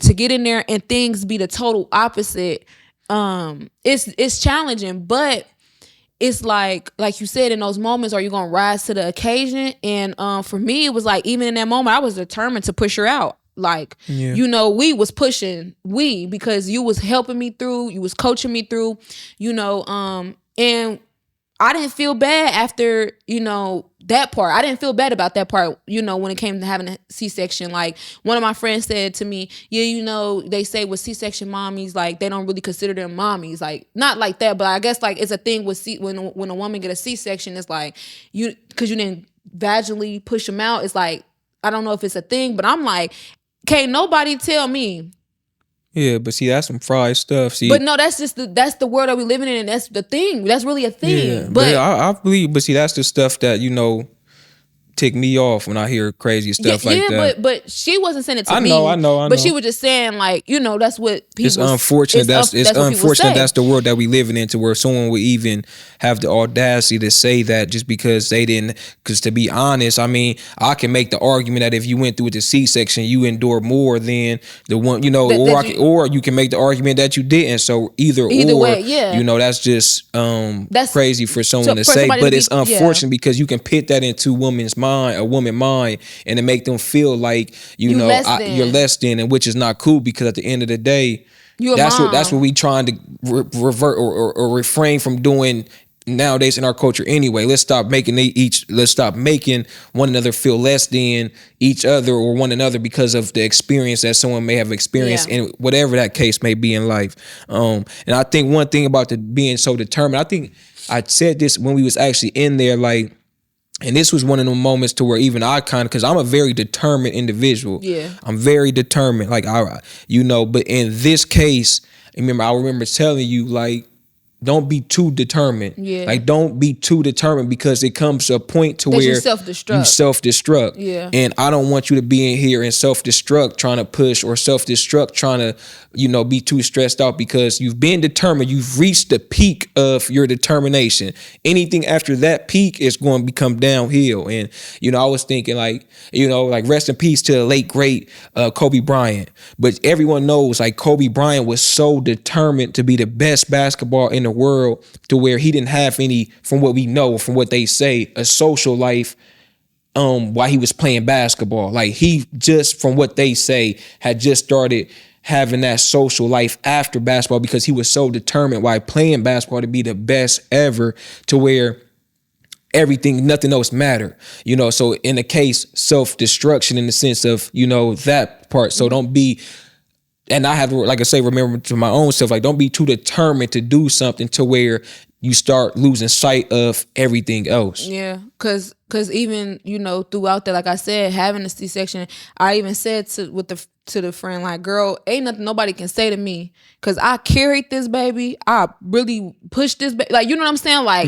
to get in there and things be the total opposite, it's challenging, but it's like you said, in those moments, are you gonna rise to the occasion? And for me, it was like, even in that moment, I was determined to push her out. Like, yeah. You know, we was pushing, because you was helping me through, you was coaching me through, you know, and I didn't feel bad after, you know, that part. I didn't feel bad about that part, you know, when it came to having a C-section. Like, one of my friends said to me, yeah, you know, they say with C-section mommies, like, they don't really consider them mommies. Like, not like that, but I guess, like, it's a thing with when a woman get a C-section, it's like, because you didn't vaginally push them out, it's like, I don't know if it's a thing, but I'm like, can't nobody tell me. Yeah, but see, that's some fried stuff. See, but no, that's the world that we living in, and that's the thing. That's really a thing. Yeah, but I believe. But see, that's the stuff that, you know, tick me off when I hear crazy stuff like that. Yeah, but she wasn't saying it to me. I know. But she was just saying, like, you know, that's what people. It's unfortunate. It's unfortunate. That's the world that we living in, to where someone would even have the audacity to say that just because they didn't. Because to be honest, I mean, I can make the argument that if you went through with the C-section, you endured more than the one, you know, or you can make the argument that you didn't. So either way, yeah. You know, that's just that's crazy for someone to say. But it's unfortunate because you can pit that into a woman mind, and to make them feel like you know you're less than, and which is not cool, because at the end of the day, that's what we trying to revert or refrain from doing nowadays in our culture anyway. Let's stop making one another feel less than each other or one another because of the experience that someone may have experienced in whatever that case may be in life. And I think one thing about being so determined, I think I said this when we was actually in there, like, And this was one of the moments to where even I kind of, because I'm a very determined individual. Yeah. I'm very determined. Like, but in this case, I remember telling you, like, don't be too determined. Yeah. Like, don't be too determined, because it comes to a point to where you self-destruct. You self-destruct. Yeah. And I don't want you to be in here and self-destruct trying to push, or self-destruct trying to, be too stressed out, because you've been determined. You've reached the peak of your determination. Anything after that peak is going to become downhill. And, I was thinking like rest in peace to the late, great Kobe Bryant. But everyone knows, like, Kobe Bryant was so determined to be the best basketball in the world, to where he didn't have any, from what we know, from what they say, a social life while he was playing basketball. Like, he just, from what they say, had just started having that social life after basketball, because he was so determined while playing basketball to be the best ever, to where nothing else mattered. So in the case, self-destruction in the sense of, that part. So don't be, and I have to, like I say, remember to my own self, like, don't be too determined to do something to where you start losing sight of everything else. Yeah, because even, throughout that, like I said, having a C-section, I even said to the friend, like, girl, ain't nothing nobody can say to me, because I carried this baby. I really pushed this baby. Like, you know what I'm saying? Like,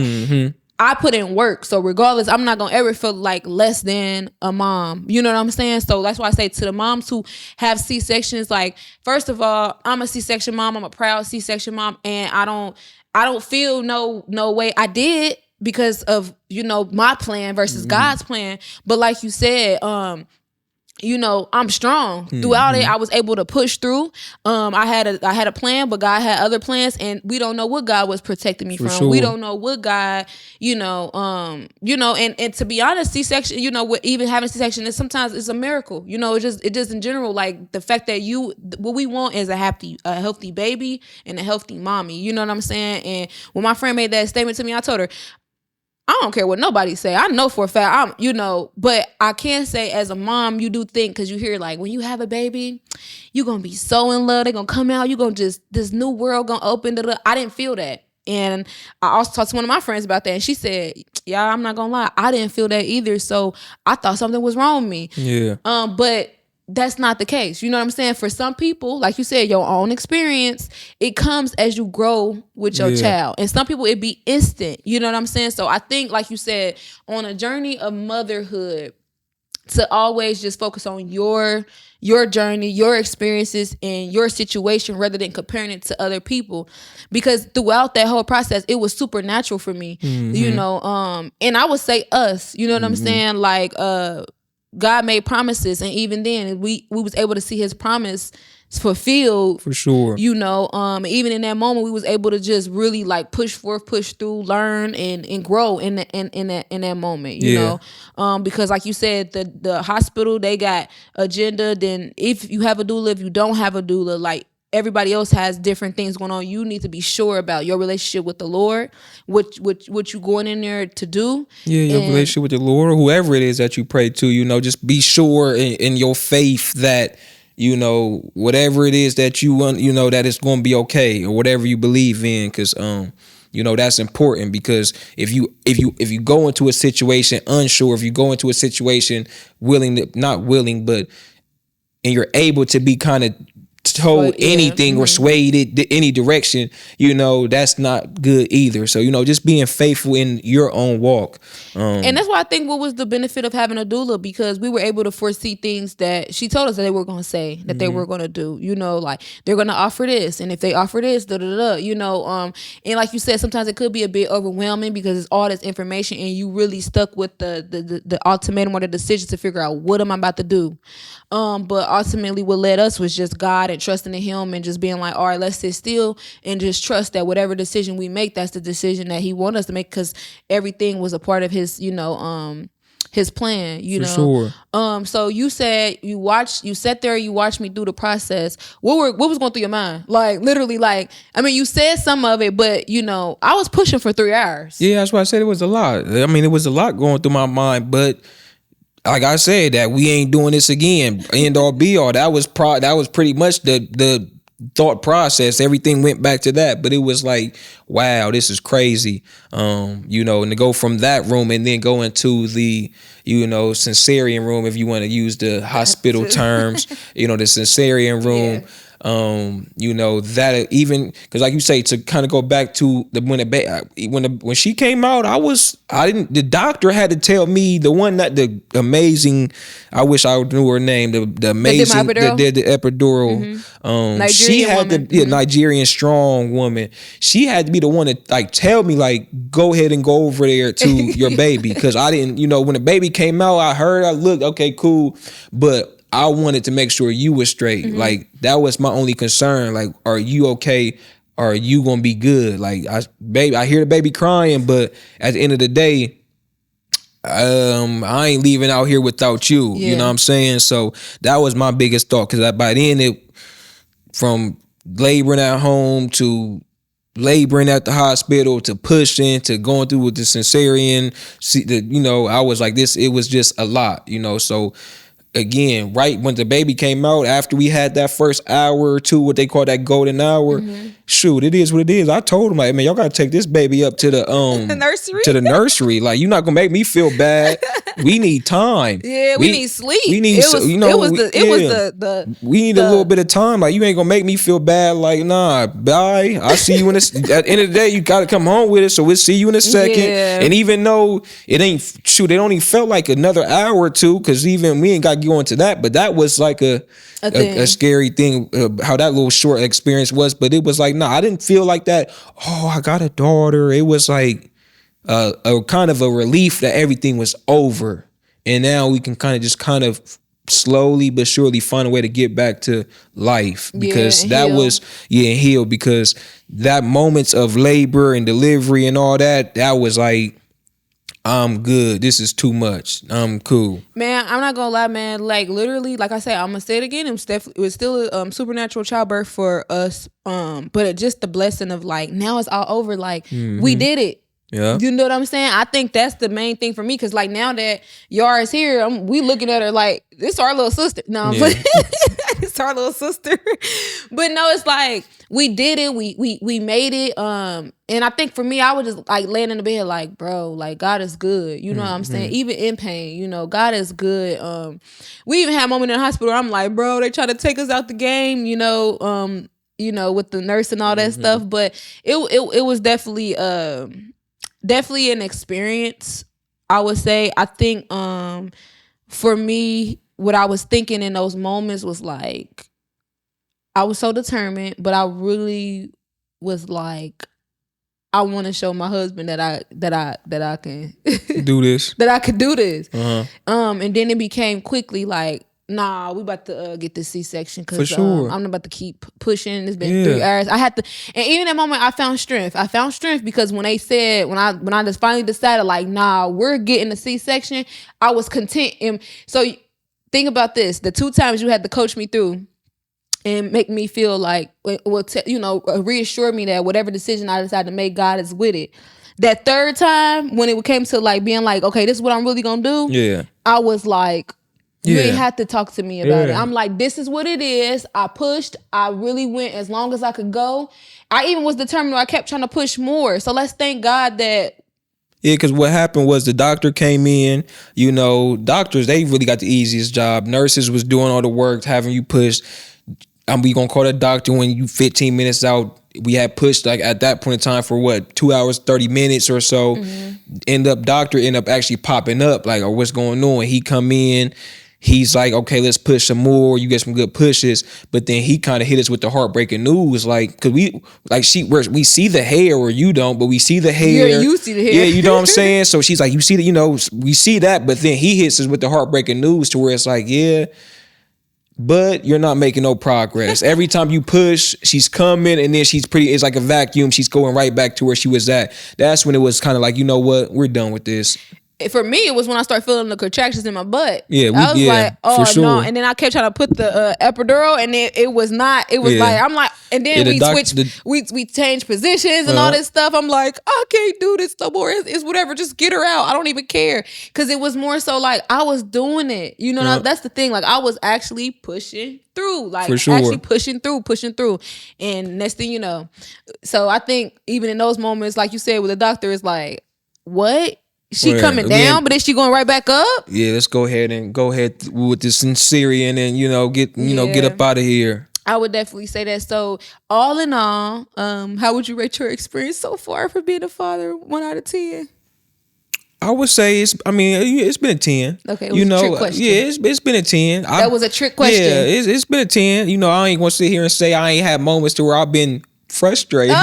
I put in work. So regardless, I'm not going to ever feel like less than a mom. You know what I'm saying? So that's why I say to the moms who have C-sections, like, first of all, I'm a C-section mom. I'm a proud C-section mom. And I don't feel no way. I did because of, my plan versus God's plan. But like you said, I'm strong throughout it. I was able to push through. I had a plan, but God had other plans, and we don't know what God was protecting me from. Sure. We don't know what God, and to be honest, C-section, even having C-section, sometimes it's a miracle. It just in general, like, the fact that what we want is a healthy baby and a healthy mommy. You know what I'm saying? And when my friend made that statement to me, I told her, I don't care what nobody say. I know for a fact, but I can say as a mom, you do think, because you hear, like, when you have a baby, you're going to be so in love. They're going to come out. You're going to this new world going to open. I didn't feel that. And I also talked to one of my friends about that. And she said, yeah, I'm not going to lie, I didn't feel that either. So I thought something was wrong with me. Yeah. But that's not the case. You know what I'm saying? For some people, like you said, your own experience, it comes as you grow with your child. And some people, it be instant. You know what I'm saying? So I think, like you said, on a journey of motherhood, to always just focus on your journey, your experiences, and your situation, rather than comparing it to other people. Because throughout that whole process, it was supernatural for me. And I would say us, you know what I'm saying? Like, God made promises, and even then we was able to see his promise fulfilled, for sure. Even in that moment, we was able to just really, like, push forth, push through, learn and grow in that moment. Because like you said, the hospital, they got agenda. Then if you have a doula, if you don't have a doula, like, everybody else has different things going on. You need to be sure about your relationship with the Lord, what you going in there to do. Yeah, your relationship with the Lord, or whoever it is that you pray to. Just be sure in your faith that, whatever it is that you want, that it's going to be okay, or whatever you believe in, because that's important. Because if you go into a situation unsure, if you go into a situation not willing, but and you're able to be kind of told anything or swayed it any direction, that's not good either. So, just being faithful in your own walk. And that's why I think what was the benefit of having a doula, because we were able to foresee things that she told us that they were going to say, that they were going to do, like, they're going to offer this. And if they offer this, and like you said, sometimes it could be a bit overwhelming because it's all this information and you really stuck with the ultimatum or the decision to figure out, what am I about to do? But ultimately what led us was just God and trusting in him, and just being like, all right, let's sit still and just trust that whatever decision we make, that's the decision that he wants us to make, because everything was a part of his, his plan, Sure. So you said you sat there, you watched me through the process. What was going through your mind? Like, literally, like, I mean, you said some of it, but I was pushing for 3 hours. Yeah, that's why I said it was a lot. I mean, it was a lot going through my mind, but like I said, that we ain't doing this again. End all be all. That was pretty much the thought process, everything went back to that. But it was like, wow, this is crazy. You know, and to go from that room and then go into the, you know, cesarean room, if you want to use the hospital terms, you know, the cesarean room. Yeah. You know, that even because like you say, to kind of go back to the when she came out, the doctor had to tell me, the amazing, I wish I knew her name, the amazing, the epidural. Nigerian she had woman. the Nigerian strong woman. She had to be the one to like tell me, like, go ahead and go over there to your baby, because I didn't, you know, when the baby came out, I looked, okay, cool, but I wanted to make sure you were straight. Like, that was my only concern. Like, are you okay? Are you gonna be good? Like, I hear the baby crying, but at the end of the day, I ain't leaving out here without you. Yeah. You know what I'm saying? So that was my biggest thought, because by then, from laboring at home to laboring at the hospital to pushing to going through with the cesarean, you know, I was like, it was just a lot, you know. So again, right when the baby came out, after we had that first hour or two, what they call that golden hour, shoot, it is what it is. I told him, like, man, y'all gotta take this baby up to the nursery. To the nursery. Like, you're not gonna make me feel bad. We need time. Yeah, we need sleep. We need, we need a little bit of time. Like, you ain't gonna make me feel bad. Like, nah, bye. I'll see you at the end of the day, you gotta come home with it. So we'll see you in a second. Yeah. And even though it only felt like another hour or two, because even we ain't got to go into that, but that was like a scary thing, how that little short experience was. But it was like, nah, I didn't feel like that. Oh, I got a daughter. It was like a kind of a relief that everything was over, and now we can kind of slowly but surely find a way to get back to life, because heal, because that moments of labor and delivery and all that was like, I'm good. This is too much. I'm cool. Man, I'm not gonna lie, man. Like, literally, like I said, I'm gonna say it again. It was still a supernatural childbirth for us. But just the blessing of, like, now it's all over. Like, we did it. Yeah. You know what I'm saying? I think that's the main thing for me, because, like, now that Yara is here, we looking at her like, this our little sister. No, but it's our little sister. But no, it's like, we did it. We made it. And I think for me, I was just like laying in the bed like, bro, like, God is good. You know what I'm saying? Even in pain, you know, God is good. We even had a moment in the hospital where I'm like, bro, they try to take us out the game, you know, with the nurse and all that stuff. But it was definitely an experience, I would say. I think for me, what I was thinking in those moments was like, I was so determined, but I really was like, I want to show my husband that I can do this. That I could do this. Uh-huh. And then it became quickly like, nah, we about to get this C-section, because for sure. I'm about to keep pushing. It's been 3 hours. I had to, and even that moment, I found strength. Because when they said, when I just finally decided, like, nah, we're getting a C-section, I was content. And so think about this: the 2 times you had to coach me through and make me feel like, reassure me that whatever decision I decide to make, God is with it. That 3rd time, when it came to like being like, okay, this is what I'm really gonna do. Yeah, I was like, you ain't have to talk to me about it. I'm like, this is what it is. I pushed. I really went as long as I could go. I even was determined. I kept trying to push more. So let's thank God that. Yeah, because what happened was the doctor came in. You know, doctors, they really got the easiest job. Nurses was doing all the work, having you push. We gonna call the doctor when you 15 minutes out. We had pushed, like, at that point in time for what, 2 hours, 30 minutes or so. Doctor end up actually popping up, like, oh, what's going on? He come in. He's like, okay, let's push some more. You get some good pushes. But then he kind of hit us with the heartbreaking news. Like, cause we see the hair, or you don't, but we see the hair. Yeah, you see the hair. Yeah, you know what I'm saying? So she's like, you see that, you know, we see that. But then he hits us with the heartbreaking news to where it's like, yeah, but you're not making no progress. Every time you push, she's coming, and then it's like a vacuum. She's going right back to where she was at. That's when it was kind of like, you know what? We're done with this. for me, it was when I started feeling the contractions in my butt. Yeah, I was like, oh for sure. no. And then I kept trying to put the epidural, and it was not. It was like, I'm like, and then we switched, we changed positions and all this stuff. I'm like, I can't do this no more. It's whatever. Just get her out. I don't even care. Because it was more so like I was doing it. You know, that's the thing. Like I was actually pushing through, like actually pushing through. And next thing you know, so I think even in those moments, like you said with the doctor, is like, what? She coming down, but is she going right back up? Yeah, let's go ahead with this Syrian and get up out of here. I would definitely say that. So all in all, how would you rate your experience so far for being a father? 1 out of 10. I would say it's been a 10. Okay, it was a trick question. Yeah, it's been a 10. That was a trick question. Yeah, it's been a 10. I ain't gonna sit here and say I ain't had moments to where I've been frustrated.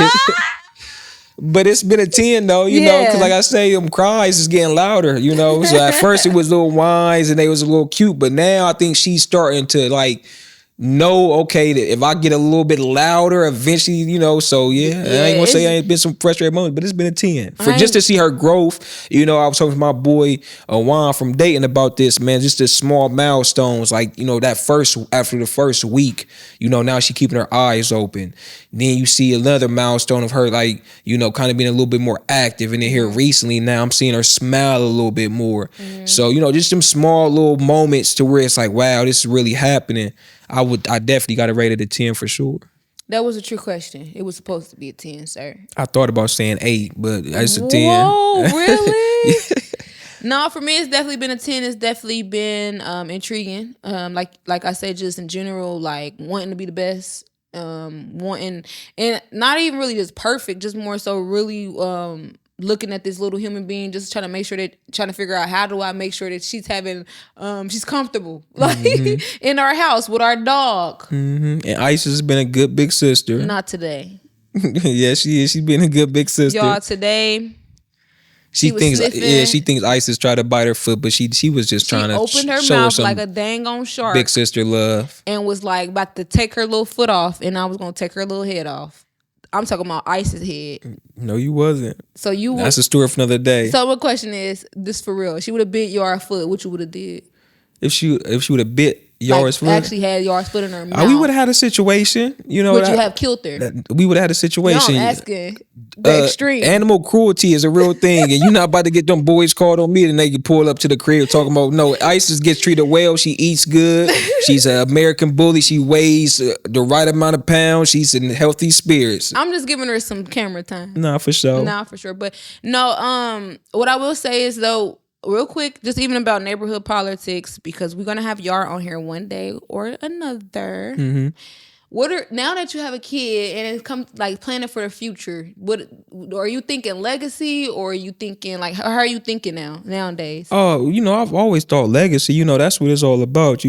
But it's been a 10 though, know, because like I say, them cries is getting louder, So at first it was little whines and they was a little cute, but now I think she's starting to like know, okay, that if I get a little bit louder eventually, so I ain't gonna say I ain't been some frustrated moments, but it's been a 10. For just to see her growth, I was talking to my boy Juan from Dayton about this, man, just the small milestones, like, after the first week, now she keeping her eyes open. Then you see another milestone of her, like, kind of being a little bit more active. And then here recently, now I'm seeing her smile a little bit more. So, just some small little moments to where it's like, wow, this is really happening. I definitely got to rate it a 10 for sure. That was a true question. It was supposed to be a 10, sir. I thought about saying 8, but it's a 10. Whoa, really? No, for me, it's definitely been a 10. It's definitely been intriguing. Like I said, just in general, like wanting to be the best, wanting, and not even really just perfect, just more so really looking at this little human being, just trying to figure out how do I make sure that she's having, she's comfortable, like in our house with our dog. And Isis has been a good big sister. Not today. Yeah, she is. She's been a good big sister. Y'all, today. She thinks Isis tried to bite her foot, but she was just trying to opened her mouth like a dang on shark. Big sister love. And was like about to take her little foot off, and I was gonna take her little head off. I'm talking about Isis' head. No, you wasn't. So that's a story for another day. So my question is, this for real. She would have bit Yara's foot. What you would have did? If she would have bit Yara's foot, actually had Yara's foot in her mouth, we would have had a situation. Would you have killed her? We would have had a situation. No, I'm asking. The extreme. Animal cruelty is a real thing, and you're not about to get them boys called on me, and they can pull up to the crib talking about no. Isis gets treated well. She eats good. She's an American bully. She weighs the right amount of pounds. She's in healthy spirits. I'm just giving her some camera time. Nah, for sure. But no, what I will say is though, real quick, just even about neighborhood politics, because we're gonna have Yara on here one day or another. Now that you have a kid and it comes like planning for the future, what are you thinking? Legacy, or are you thinking like how are you thinking nowadays? Oh, I've always thought legacy. That's what it's all about.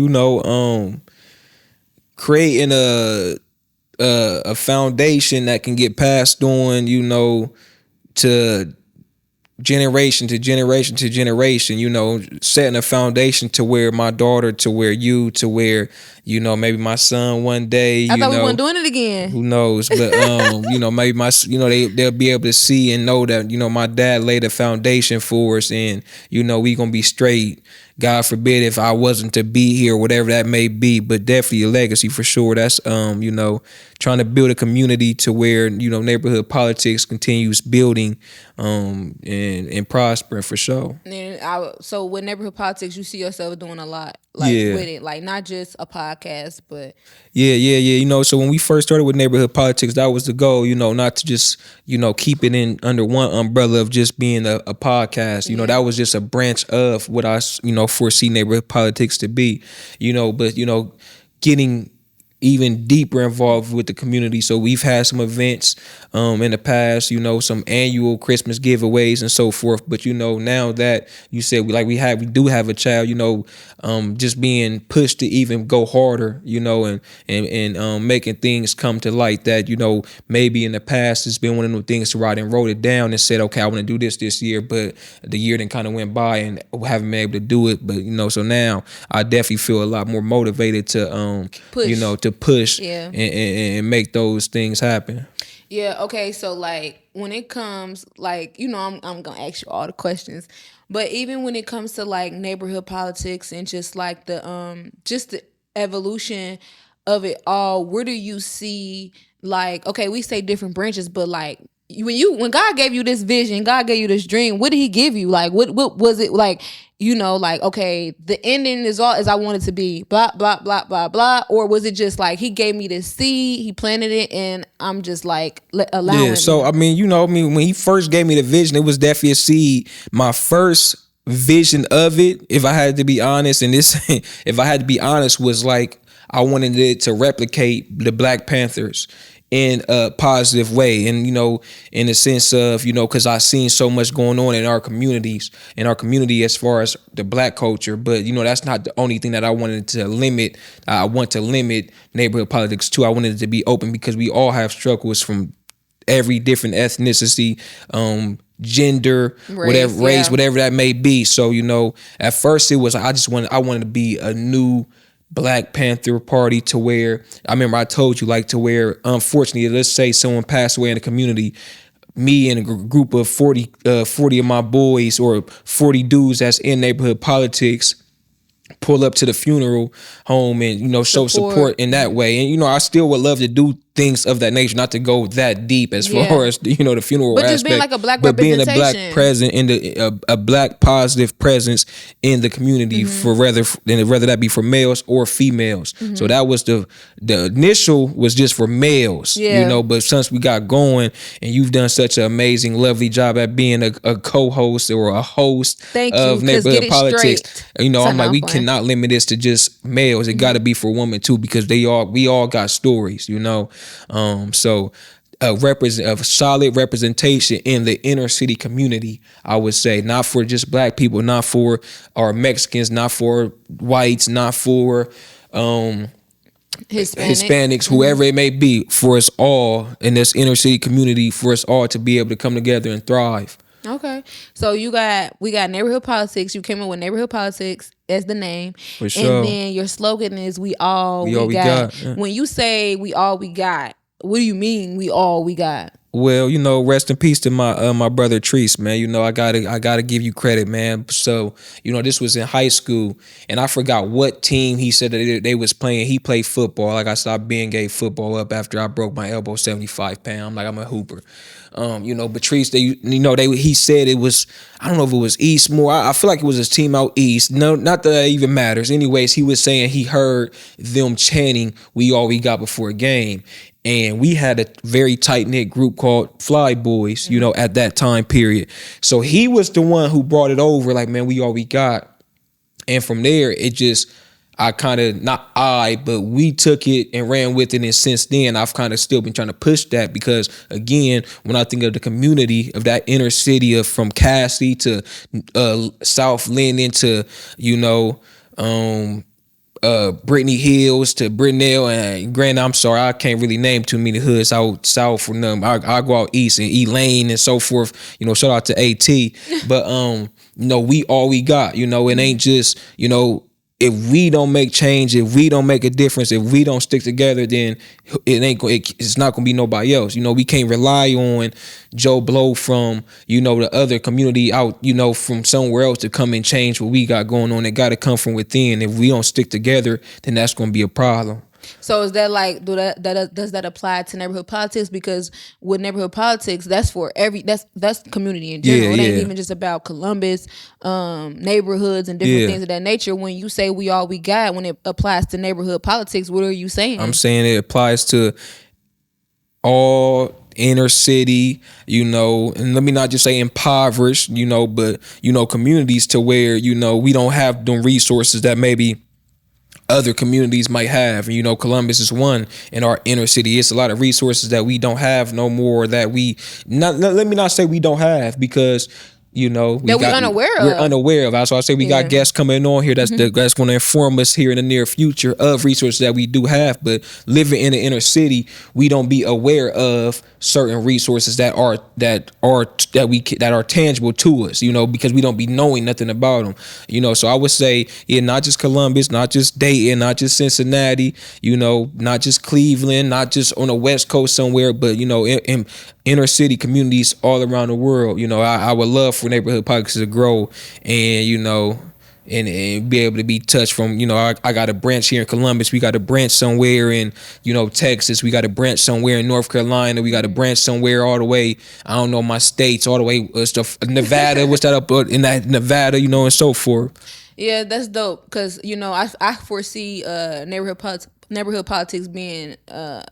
Creating a foundation that can get passed on. To generation to generation to generation, setting a foundation to where my daughter, to where you, to where, maybe my son one day, I thought we weren't doing it again. Who knows? But, maybe they'll be able to see and know that, my dad laid a foundation for us and, we gonna be straight. God forbid if I wasn't to be here, whatever that may be, but definitely a legacy for sure. That's, trying to build a community to where, neighborhood politics continues building and prospering for sure. And so with neighborhood politics, you see yourself doing a lot with it, like not just a podcast, but. Yeah. So when we first started with neighborhood politics, that was the goal, not to just, keep it in under one umbrella of just being a podcast. That was just a branch of what I, foresee neighborhood politics to be, but, getting even deeper involved with the community. So we've had some events in the past, some annual Christmas giveaways and so forth. But now that you said we do have a child, just being pushed to even go harder, and making things come to light that, maybe in the past it's been one of those things where I done wrote it down and said, okay, I want to do this year, but the year then kind of went by and haven't been able to do it. But so now I definitely feel a lot more motivated to push and make those things happen. Yeah, okay, so like when it comes, like, I'm gonna ask you all the questions. But even when it comes to like neighborhood politics and just like the evolution of it all, where do you see, like, okay, we say different branches, but like when God gave you this vision, God gave you this dream, what did he give you? Like what was it like, like, okay, the ending is all as I want it to be, blah, blah, blah, blah, blah. Or was it just like he gave me this seed, he planted it, and I'm just like allowing it? So, I mean, when he first gave me the vision, it was definitely a seed. My first vision of it, if I had to be honest, if I had to be honest, was like, I wanted it to replicate the Black Panthers in a positive way. And, in the sense of, because I seen so much going on in our community as far as the Black culture. But, that's not the only thing that I wanted to limit. I want to limit neighborhood politics too. I wanted it to be open because we all have struggles from every different ethnicity, gender, race, whatever that may be. So, at first it was, I wanted to be a new Black Panther Party, to where, I remember I told you, like, to where, unfortunately, let's say someone passed away in the community, me and a group of 40 of my boys, or 40 dudes that's in neighborhood politics, pull up to the funeral home and, show support in that way. And, I still would love to do things of that nature, not to go that deep as far as, the funeral but aspect. Just being like a Black but being representation. a Black present in a Black positive presence in the community, for whether that be for males or females. So that was the initial was just for males, but since we got going and you've done such an amazing, lovely job at being a co-host or a host of neighborhood politics, I'm like, we cannot limit this to just males. It got to be for women too, because we all got stories, so a solid representation in the inner city community, I would say, not for just Black people, not for our Mexicans, not for whites, not for Hispanics, whoever it may be, for us all in this inner city community, for us all to be able to come together and thrive. Okay, so we got neighborhood politics. You came up with neighborhood politics as the name, for sure. And then your slogan is "We all we got." Yeah. When you say "We all we got," what do you mean? We all we got? Well, rest in peace to my brother Treese, man. I gotta give you credit, man. So, this was in high school, and I forgot what team he said that they was playing. He played football. Like, I stopped being gay football up after I broke my elbow 75 pounds. Like, I'm a hooper. But Treese, he said it was, I don't know if it was Eastmore. I feel like it was his team out east. No, not that it even matters. Anyways, he was saying he heard them chanting "We all we got" before a game. And we had a very tight-knit group called Fly Boys, at that time period. So he was the one who brought it over, like, man, we all we got. And from there, it just, but we took it and ran with it. And since then, I've kind of still been trying to push that, because, again, when I think of the community of that inner city from Cassie to South Linden to, Brittany Hills to Brittenell, and granted, I'm sorry, I can't really name too many hoods out south from them. I go out east and Elaine and so forth. Shout out to AT. But we all we got. It ain't just if we don't make change, if we don't make a difference, if we don't stick together, then it's not gonna be nobody else. We can't rely on Joe Blow from the other community out from somewhere else to come and change what we got going on. It got to come from within. If we don't stick together, then that's gonna be a problem. So is that like, does that apply to neighborhood politics? Because with neighborhood politics, that's for that's community in general. It ain't even just about Columbus, neighborhoods and different things of that nature. When you say "we all we got," when it applies to neighborhood politics, what are you saying? I'm saying it applies to all inner city, and let me not just say impoverished, but communities to where we don't have them resources that maybe other communities might have. Columbus is one in our inner city. It's a lot of resources that we don't have no more, that let me not say we don't have, because we're unaware of. That's why I say we got guests coming on here that's going to inform us here in the near future of resources that we do have. But living in the inner city, we don't be aware of certain resources that are tangible to us, because we don't be knowing nothing about them. So I would say, not just Columbus, not just Dayton, not just Cincinnati, not just Cleveland, not just on the West Coast somewhere, but in inner city communities all around the world. You know, I would love for neighborhood politics to grow, and you know, and be able to be touched from, you know, I got a branch here in Columbus, we got a branch somewhere in, you know, Texas, we got a branch somewhere in North Carolina, we got a branch somewhere all the way, I don't know, my states, all the way to Nevada, what's that up in that Nevada, you know, and so forth. Yeah, that's dope, because, you know, I foresee neighborhood politics being a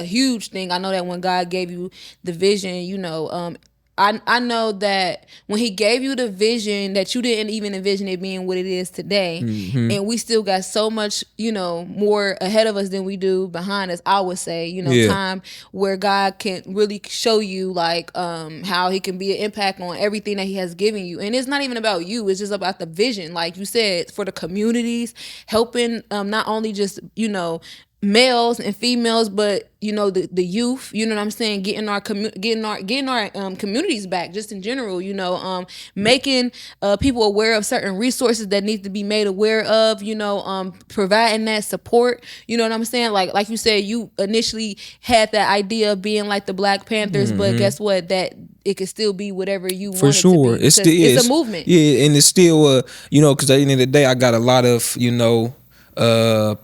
huge thing. I know that when God gave you the vision, you know, I know that when he gave you the vision, that you didn't even envision it being what it is today. And we still got so much, you know, more ahead of us than we do behind us, I would say, you know, time where God can really show you like how he can be an impact on everything that he has given you. And it's not even about you, it's just about the vision, like you said, for the communities, helping not only just, you know, males and females, but you know, the youth, you know what I'm saying, getting our communities back, just in general, you know, making people aware of certain resources that need to be made aware of, you know, providing that support, you know what I'm saying, like you said, you initially had that idea of being like the Black Panthers, but guess what, that it could still be whatever you want it to be. It's a movement. Yeah, and it's still you know, because at the end of the day, I got a lot of, you know,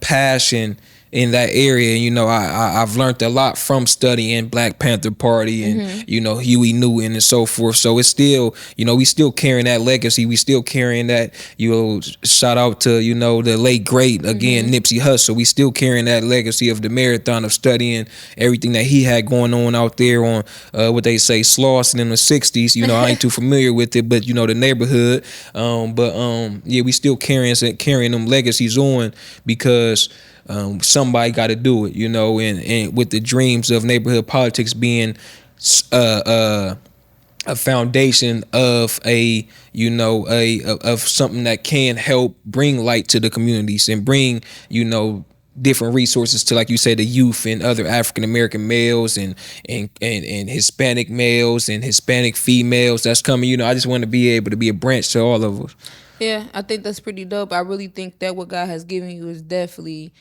passion in that area. You know, I've learned a lot from studying Black Panther Party and, you know, Huey Newton and so forth. So it's still, you know, we still carrying that legacy. We still carrying that, you know, shout out to, you know, the late great, again, Nipsey Hussle. We still carrying that legacy of the marathon of studying everything that he had going on out there on what they say, Slauson in the 60s. You know, I ain't too familiar with it, but, you know, the neighborhood. Yeah, we still carrying them legacies on, because somebody got to do it, you know, and with the dreams of neighborhood politics being a foundation of a, you know, of something that can help bring light to the communities and bring, you know, different resources to, like you said, the youth and other African American males and Hispanic males and Hispanic females that's coming. You know, I just want to be able to be a branch to all of us. Yeah, I think that's pretty dope. I really think that what God has given you is definitely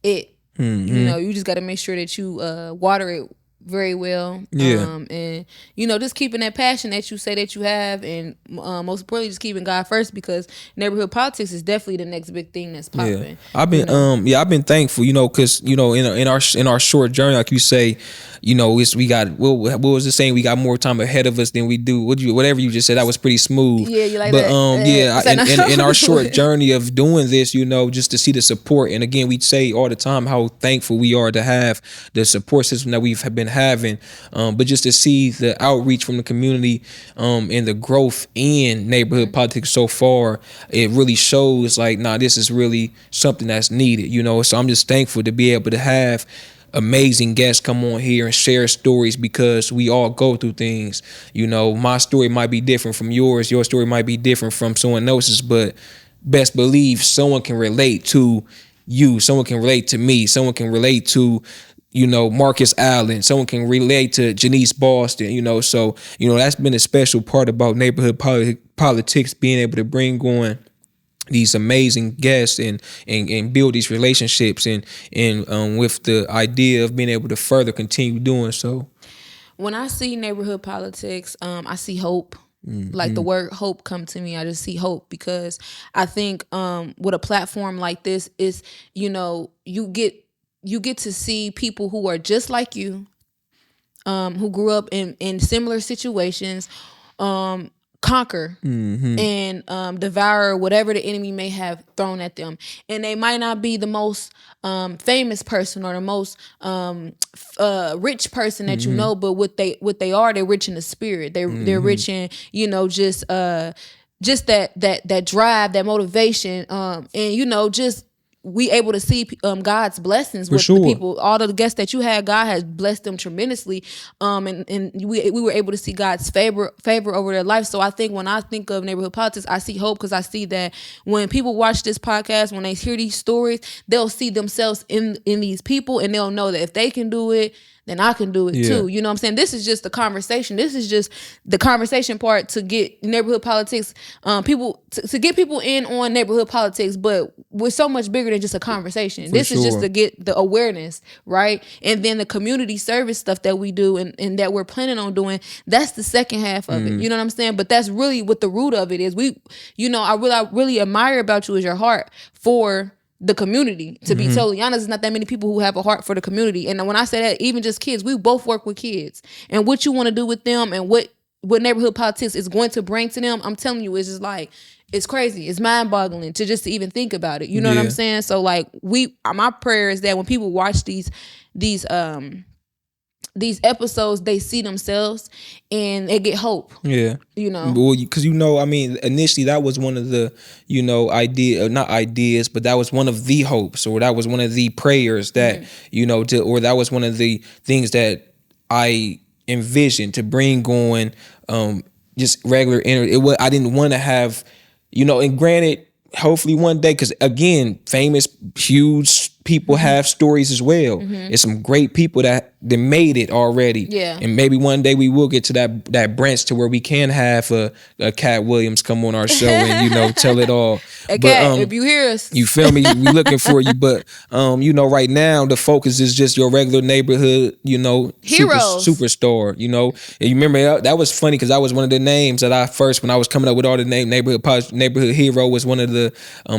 it. You know, you just got to make sure that you water it very well. And you know, just keeping that passion that you say that you have, and most importantly, just keeping God first, because neighborhood politics is definitely the next big thing that's popping. I've been I've been thankful, you know, because, you know, in our short journey, like you say, you know, we got, what was it saying, we got more time ahead of us than we do, whatever you just said, that was pretty smooth. Yeah, you like but that? In our short journey of doing this, you know, just to see the support, and again, we say all the time how thankful we are to have the support system that we've been having, but just to see the outreach from the community and the growth in neighborhood politics so far, it really shows like, nah, this is really something that's needed, you know. So I'm just thankful to be able to have amazing guests come on here and share stories, because we all go through things. You know, my story might be different from yours, your story might be different from someone else's, but best believe someone can relate to you, someone can relate to me, someone can relate to, you know, Marcus Allen, someone can relate to Janice Boston, you know. So, you know, that's been a special part about neighborhood politics, being able to bring on these amazing guests and build these relationships and with the idea of being able to further continue doing so. When I see neighborhood politics, I see hope. Like the word hope come to me. I just see hope, because I think with a platform like this is, you know, you get to see people who are just like you, who grew up in similar situations, conquer and devour whatever the enemy may have thrown at them. And they might not be the most famous person or the most rich person that you know, but what they are, they're rich in the spirit. They're rich in, you know, just that drive, that motivation, and you know, just we able to see God's blessings with the people. All the guests that you had, God has blessed them tremendously, and we were able to see God's favor over their life. So I think when I think of neighborhood politics, I see hope, because I see that when people watch this podcast, when they hear these stories, they'll see themselves in these people, and they'll know that if they can do it, then I can do it too. You know what I'm saying? This is just the conversation. This is just the conversation part to get neighborhood politics, people to get people in on neighborhood politics, but we're so much bigger than just a conversation. This is just to get the awareness, right? And then the community service stuff that we do and that we're planning on doing, that's the second half of it. You know what I'm saying? But that's really what the root of it is. I really admire about you is your heart for the community. To be totally honest, there's not that many people who have a heart for the community. And when I say that, even just kids, we both work with kids. And what you want to do with them and what neighborhood politics is going to bring to them, I'm telling you, it's just like, it's crazy. It's mind-boggling to even think about it. You know what I'm saying? So like my prayer is that when people watch these episodes, they see themselves and they get hope. Yeah. You know? Well, because, I mean, initially that was one of the, not ideas, but that was one of the hopes, or that was one of the prayers that, or that was one of the things that I envisioned to bring on just regular internet. I didn't want to have, and granted, hopefully one day, because again, famous, huge people have stories as well. It's some great people that made it already. Yeah. And maybe one day we will get to that branch to where we can have a Cat Williams come on our show and tell it all. But Cat, if you hear us, you feel me? We looking for you. But right now the focus is just your regular neighborhood, heroes, superstar. And you remember that was funny because that was one of the names that when I was coming up with all the neighborhood hero was one of the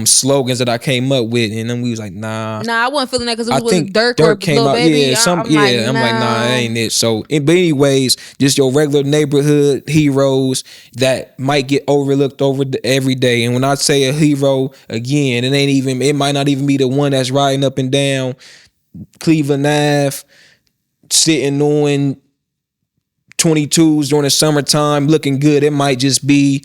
slogans that I came up with, and then we was like, nah, I wasn't feeling that because it was Dirk or came Lil out. Baby. I'm like, nah, that ain't it. So, but anyways, just your regular neighborhood heroes that might get overlooked every day. And when I say a hero, again, it might not even be the one that's riding up and down Cleveland Ave, sitting on 22s during the summertime, looking good. It might just be,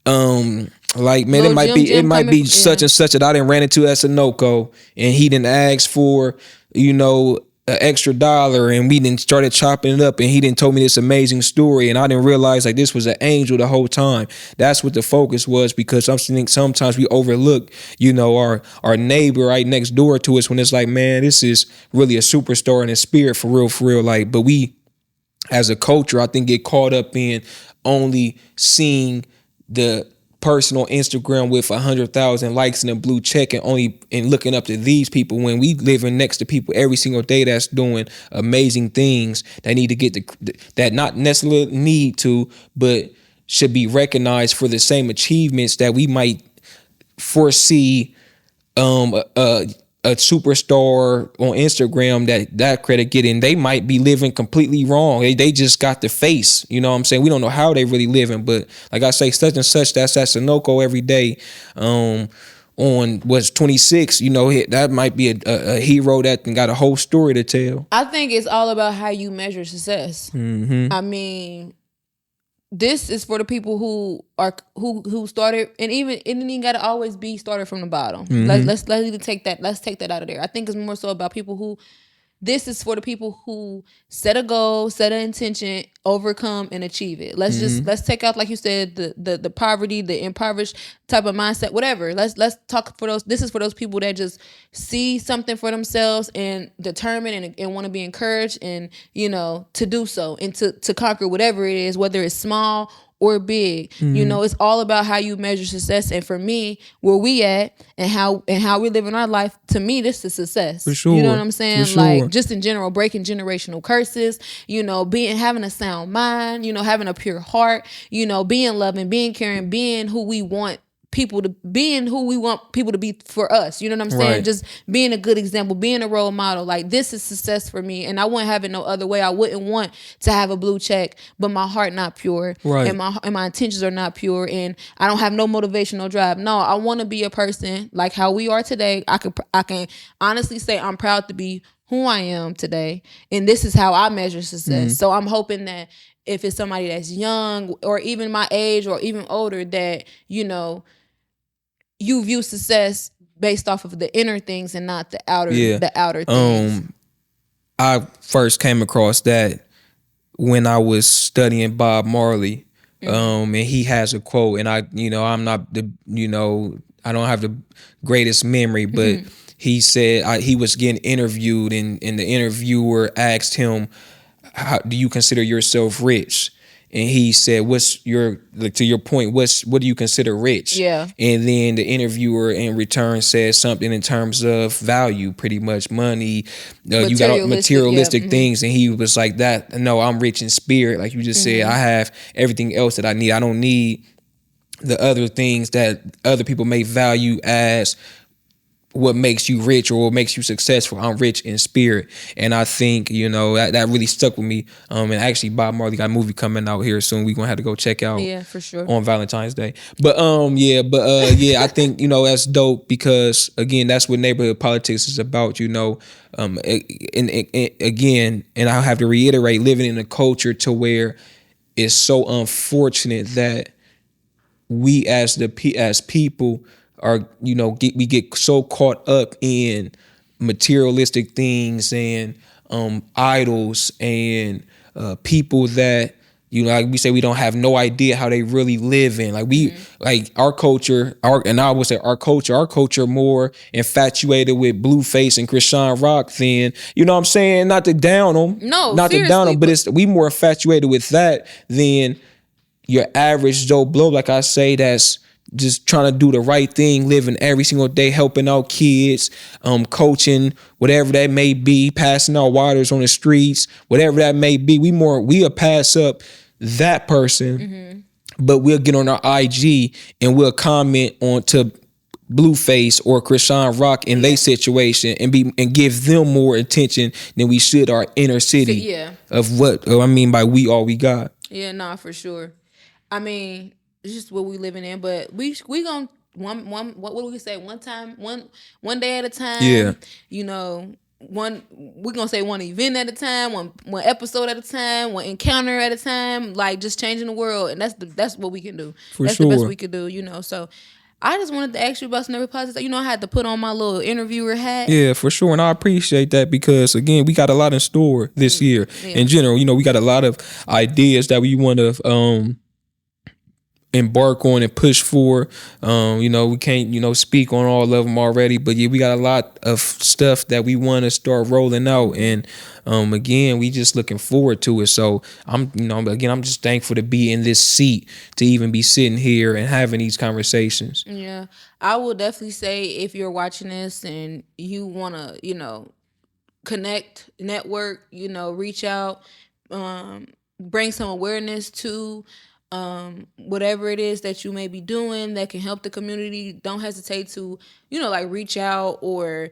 like, man, it might be such and such that I didn't ran into at Sunoco and he didn't ask for, an extra $1 and we didn't started chopping it up and he didn't told me this amazing story and I didn't realize like this was an angel the whole time. That's what the focus was, because I think sometimes we overlook, our neighbor right next door to us when it's like, man, this is really a superstar in his spirit for real. Like, but we as a culture, I think, get caught up in only seeing the person on Instagram with 100,000 likes and a blue check and looking up to these people when we living next to people every single day that's doing amazing things that need to get that not necessarily need to, but should be recognized for the same achievements that we might foresee a superstar on Instagram that credit getting. They might be living completely wrong. They just got the face. You know what I'm saying? We don't know how they really living, but like I say, such and such that's at Sunoco every day. On what's 26, that might be a hero that got a whole story to tell. I think it's all about how you measure success. I mean, this is for the people who started, and it didn't even gotta always be started from the bottom. Let's take that out of there. I think it's more so about people who. This is for the people who set a goal, set an intention, overcome and achieve it. Let's take out, like you said, the poverty, the impoverished type of mindset, whatever. Let's talk for those. This is for those people that just see something for themselves and determine and want to be encouraged and to do so and to conquer whatever it is, whether it's small or big. It's all about how you measure success. And for me, where we at and how we live in our life, to me, this is success. For sure. You know what I'm saying? For sure. Like, just in general, breaking generational curses, having a sound mind, having a pure heart, being loving, being caring, being who we want people to be for us. You know what I'm saying? Right. Just being a good example, being a role model. Like, this is success for me, and I wouldn't have it no other way. I wouldn't want to have a blue check, but my heart not pure, right, and my intentions are not pure, and I don't have no motivation, no drive. No, I want to be a person like how we are today. I can honestly say I'm proud to be who I am today, and this is how I measure success. So I'm hoping that if it's somebody that's young or even my age or even older, that you view success based off of the inner things and not the outer things. I first came across that when I was studying Bob Marley. And he has a quote, and I'm not I don't have the greatest memory, but he said he was getting interviewed, and the interviewer asked him, "How do you consider yourself rich?" And he said, "What's your, like, to your point? What do you consider rich?" Yeah. And then the interviewer in return said something in terms of value, pretty much money. You got all materialistic things, and he was like, "That no, I'm rich in spirit." Like you just said, I have everything else that I need. I don't need the other things that other people may value as what makes you rich or what makes you successful. I'm rich in spirit. And I think, that really stuck with me. And actually Bob Marley got a movie coming out here soon. We're gonna have to go check out for sure on Valentine's Day. But I think, that's dope, because again, that's what neighborhood politics is about, and again, and I'll have to reiterate, living in a culture to where it's so unfortunate that we as people are, we get so caught up in materialistic things and idols and people that, like we say, we don't have no idea how they really live in. Like like our culture, I would say our culture more infatuated with Blueface and Krishan Rock than, you know what I'm saying? Not to down them. No, not to down them, but we more infatuated with that than your average Joe Blow, like I say, that's just trying to do the right thing, living every single day, helping out kids, coaching, whatever that may be, passing out waters on the streets, whatever that may be. We'll pass up that person, but we'll get on our IG and we'll comment on to Blueface or Krishan Rock in their situation and give them more attention than we should our inner city of what I mean by we all we got. Yeah, nah, for sure. I mean, it's just what we living in, but we gonna what do we say? One day at a time. Yeah. We're gonna say one event at a time, one episode at a time, one encounter at a time, like just changing the world, and that's what we can do. That's the best we can do, So I just wanted to ask you about some neighborhood politics. I had to put on my little interviewer hat. Yeah, for sure. And I appreciate that, because again, we got a lot in store this year. In general, we got a lot of ideas that we want to embark on and push for. We can't, speak on all of them already, but we got a lot of stuff that we want to start rolling out. And again, we just looking forward to it. So I'm just thankful to be in this seat, to even be sitting here and having these conversations. Yeah. I will definitely say, if you're watching this and you want to, connect, network, reach out, bring some awareness to whatever it is that you may be doing that can help the community, don't hesitate to, reach out, or,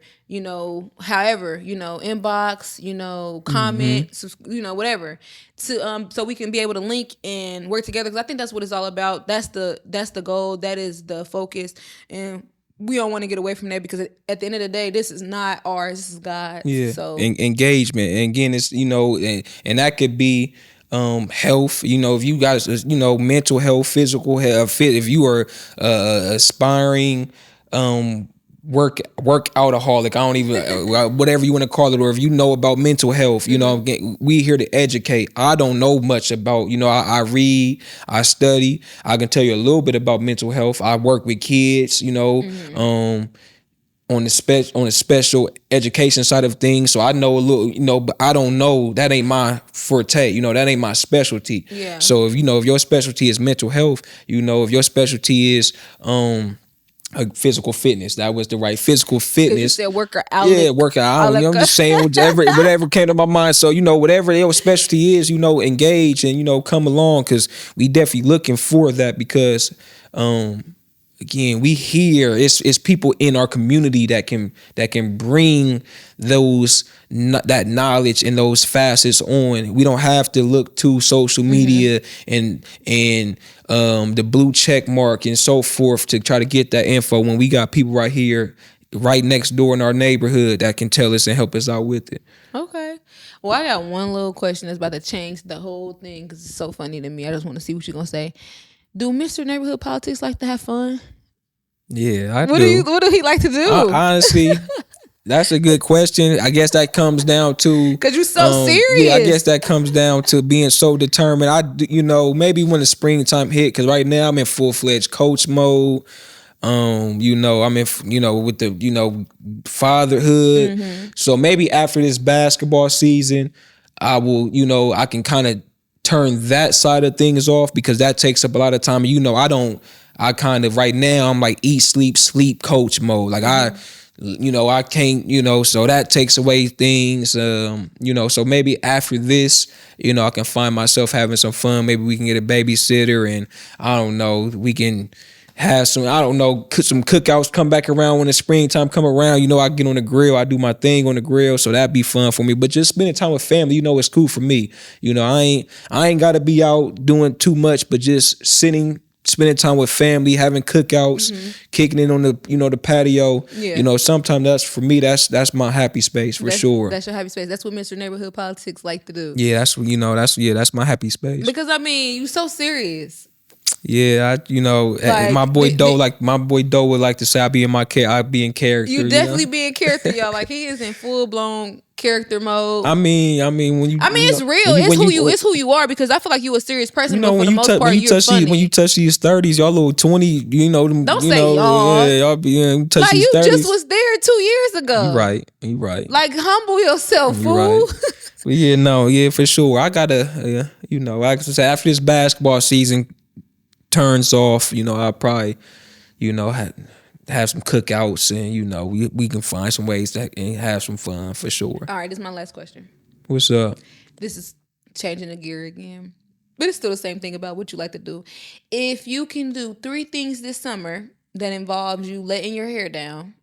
however, inbox, comment, whatever, to so we can be able to link and work together, because I think that's what it's all about. That's the goal. That is the focus. And we don't want to get away from that, because at the end of the day, this is not ours. This is God's. Yeah. So Engagement. And again, it's, and that could be health, if you guys, mental health, physical health, if you are aspiring workoutaholic, I don't even whatever you want to call it, or if you know about mental health, we here to educate. I don't know much about, I read, I study, I can tell you a little bit about mental health. I work with kids, on the special education side of things. So I know a little, but I don't know, that ain't my forte, that ain't my specialty. Yeah. So if your specialty is mental health, if your specialty is physical fitness, that was the right physical fitness. You said worker out. Yeah, worker out. I'm just saying whatever came to my mind. So, whatever your specialty is, engage and, come along, because we definitely looking for that, because again, we hear it's people in our community that can bring that knowledge and those facets on. We don't have to look to social media and the blue check mark and so forth to try to get that info, when we got people right here, right next door in our neighborhood, that can tell us and help us out with it. Okay. Well, I got one little question that's about to change the whole thing, because it's so funny to me. I just want to see what you're gonna say. Do Mr. Neighborhood Politics like to have fun? Yeah, I do. What do he like to do? Honestly, that's a good question. I guess that comes down to, because you're so serious. Yeah, I guess that comes down to being so determined. Maybe when the springtime hit, because right now I'm in full-fledged coach mode. You know, I'm in, you know, with the, you know, fatherhood. So maybe after this basketball season, I will, you know, I can kind of turn that side of things off, because that takes up a lot of time. You know, I kind of right now I'm like eat, sleep coach mode. Like you know, I can't, you know, so that takes away things, you know, so maybe after this, you know, I can find myself having some fun. Maybe we can get a babysitter, and I don't know, we can have some, I don't know, some cookouts come back around when the springtime come around. You know, I get on the grill, I do my thing on the grill, so that'd be fun for me. But just spending time with family, you know, it's cool for me. You know, I ain't got to be out doing too much, but just spending time with family, having cookouts, kicking it on the, you know, the patio. Yeah. You know, sometimes that's for me, that's my happy space for sure. That's your happy space. That's what Mr. Neighborhood Politics like to do. Yeah, that's, you know, that's my happy space. Because I mean, you so serious. Yeah, you know, like, my boy Doe would like to say I be in character. You definitely be in character, y'all. Like, he is in full blown character mode. I mean, when you, it's real. It's who you are, because I feel like you a serious person. You know, but for the most part, you're funny. When you touch these 30s, y'all little 20, you know, don't say y'all. Yeah, y'all be touch like these you 30s. Just was there 2 years ago. You right. Like, humble yourself, fool. Right. Yeah, for sure. I gotta, you know, like I said, after this basketball season turns off, you know, I'll probably, you know, have some cookouts, and, you know, we can find some ways to have some fun for sure. All right, this is my last question. What's up? This is changing the gear again, but it's still the same thing about what you like to do. If you can do 3 things this summer that involves you letting your hair down,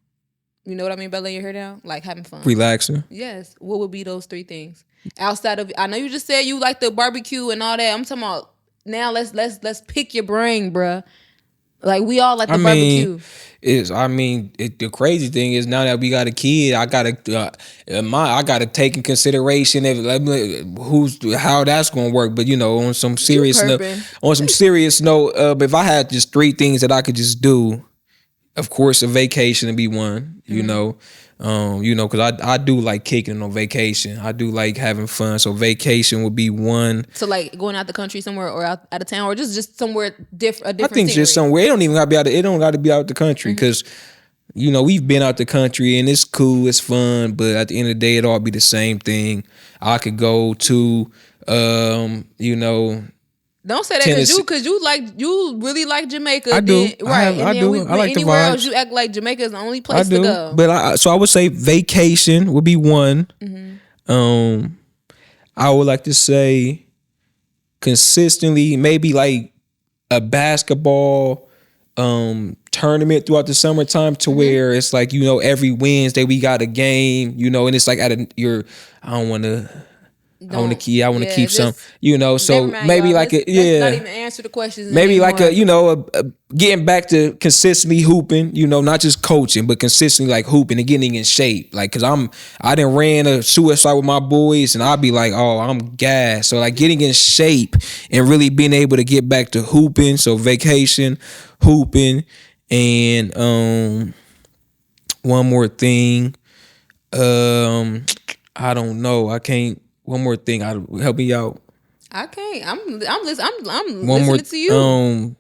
you know what I mean by letting your hair down? Like having fun. Relaxing. Yes. What would be those 3 things? Outside of, I know you just said you like the barbecue and all that. I'm talking about, now let's pick your brain, bruh. Like, we all like the barbecue. The crazy thing is, now that we got a kid, I gotta take in consideration how that's gonna work. But, you know, on some serious note, if I had just 3 things that I could just do, of course, a vacation would be one. You know. You know, because I do like kicking on vacation. I do like having fun. So vacation would be one. So like going out the country somewhere, or out of town, or just somewhere different. I think just somewhere. It don't even got to be out. It don't got to be out the country, because you know, we've been out the country and it's cool, it's fun, but at the end of the day, it all be the same thing. I could go to, you know. Don't say that because you really like Jamaica. I do. Right. I do. I like anywhere the vibes. else you act like Jamaica is the only place to go. But so I would say vacation would be one. I would like to say consistently, maybe like a basketball tournament throughout the summertime, to where it's like, you know, every Wednesday we got a game, you know, and it's like I want to keep some, you know, so maybe like let's not even answer the questions. Maybe anymore. Like you know, getting back to consistently hooping, you know, not just coaching, but consistently like hooping and getting in shape. Like, cause I done ran a suicide with my boys, and I'll be like, oh, I'm gassed. So like getting in shape and really being able to get back to hooping. So vacation, hooping, and one more thing. I don't know. I can't. One more thing, help me out. I can't. I'm listening to you.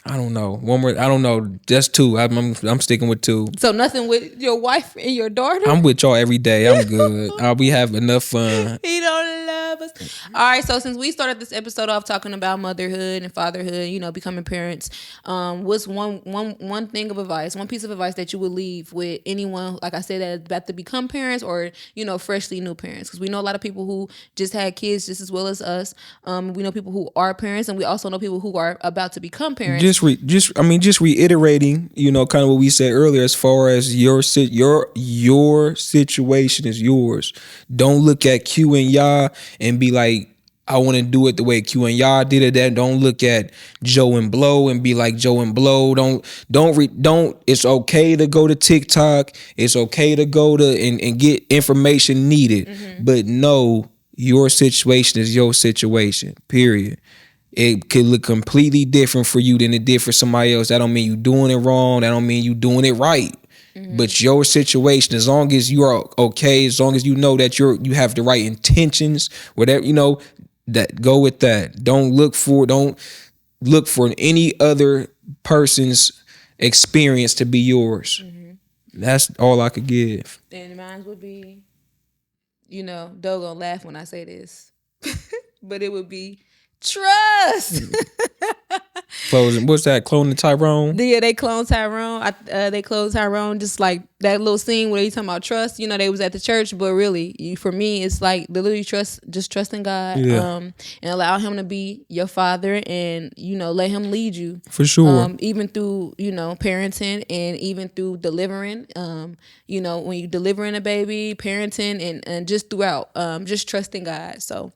I don't know. One more. I don't know. Just 2. I'm sticking with 2. So nothing with your wife and your daughter? I'm with y'all every day. I'm good. We have enough fun. He don't love us. All right. So since we started this episode off talking about motherhood and fatherhood, you know, becoming parents, what's one thing of advice, one piece of advice that you would leave with anyone, like I said, that's about to become parents, or, you know, freshly new parents? Because we know a lot of people who just had kids just as well as us. We know people who are parents, and we also know people who are about to become parents. Just reiterating, you know, kind of what we said earlier, as far as your situation is yours. Don't look at Q and Yah and be like, I want to do it the way Q and Yah did it. That don't look at Joe and Blow and be like Joe and Blow. Don't. It's okay to go to TikTok. It's okay to go to and get information needed, but no, your situation is your situation. Period. It could look completely different for you than it did for somebody else. That don't mean you doing it wrong. That don't mean you doing it right. But your situation, as long as you are okay, as long as you know that you have the right intentions, whatever, you know, that go with that. Don't look for any other person's experience to be yours. That's all I could give. And mine would be, Doug gonna laugh when I say this, but it would be trust. Closing. What's that? Cloning Tyrone? Yeah, they cloned Tyrone. They cloned Tyrone, just like that little scene where they talking about trust. They was at the church, but really, for me, it's like literally trust in God, and allow Him to be your father, and let Him lead you for sure. Even through parenting, and even through delivering. When you delivering a baby, parenting, and just throughout, just trusting God. So,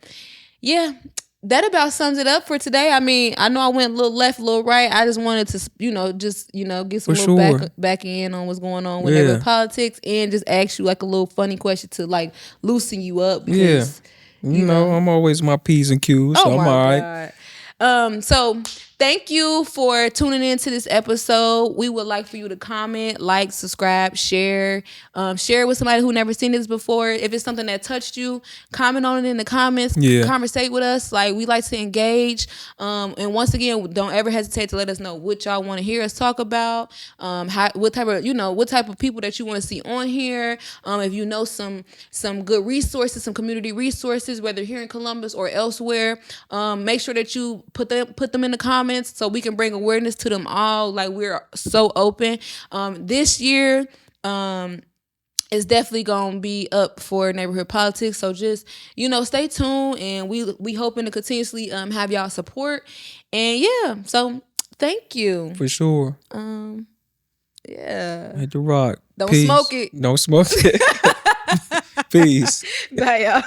yeah. That about sums it up for today. I mean, I know I went a little left, a little right. I just wanted to, get some little back in on what's going on with neighborhood politics, and just ask you like a little funny question to like loosen you up. Because, I'm always my P's and Q's, so I'm all right. So thank you for tuning into this episode. We would like for you to comment, like, subscribe, share with somebody who never seen this before. If it's something that touched you, comment on it in the comments. Conversate with us. Like, we like to engage. And once again, don't ever hesitate to let us know what y'all want to hear us talk about. What type of people that you want to see on here. If you know some good resources, some community resources, whether here in Columbus or elsewhere, make sure that you put them in the comments so we can bring awareness to them all. Like, we're so open. This year is definitely gonna be up for neighborhood politics. So just stay tuned, and we hoping to continuously have y'all support. And so thank you for sure. Hit the rock. Don't Peace. smoke it. Don't smoke it. Peace. Bye, y'all.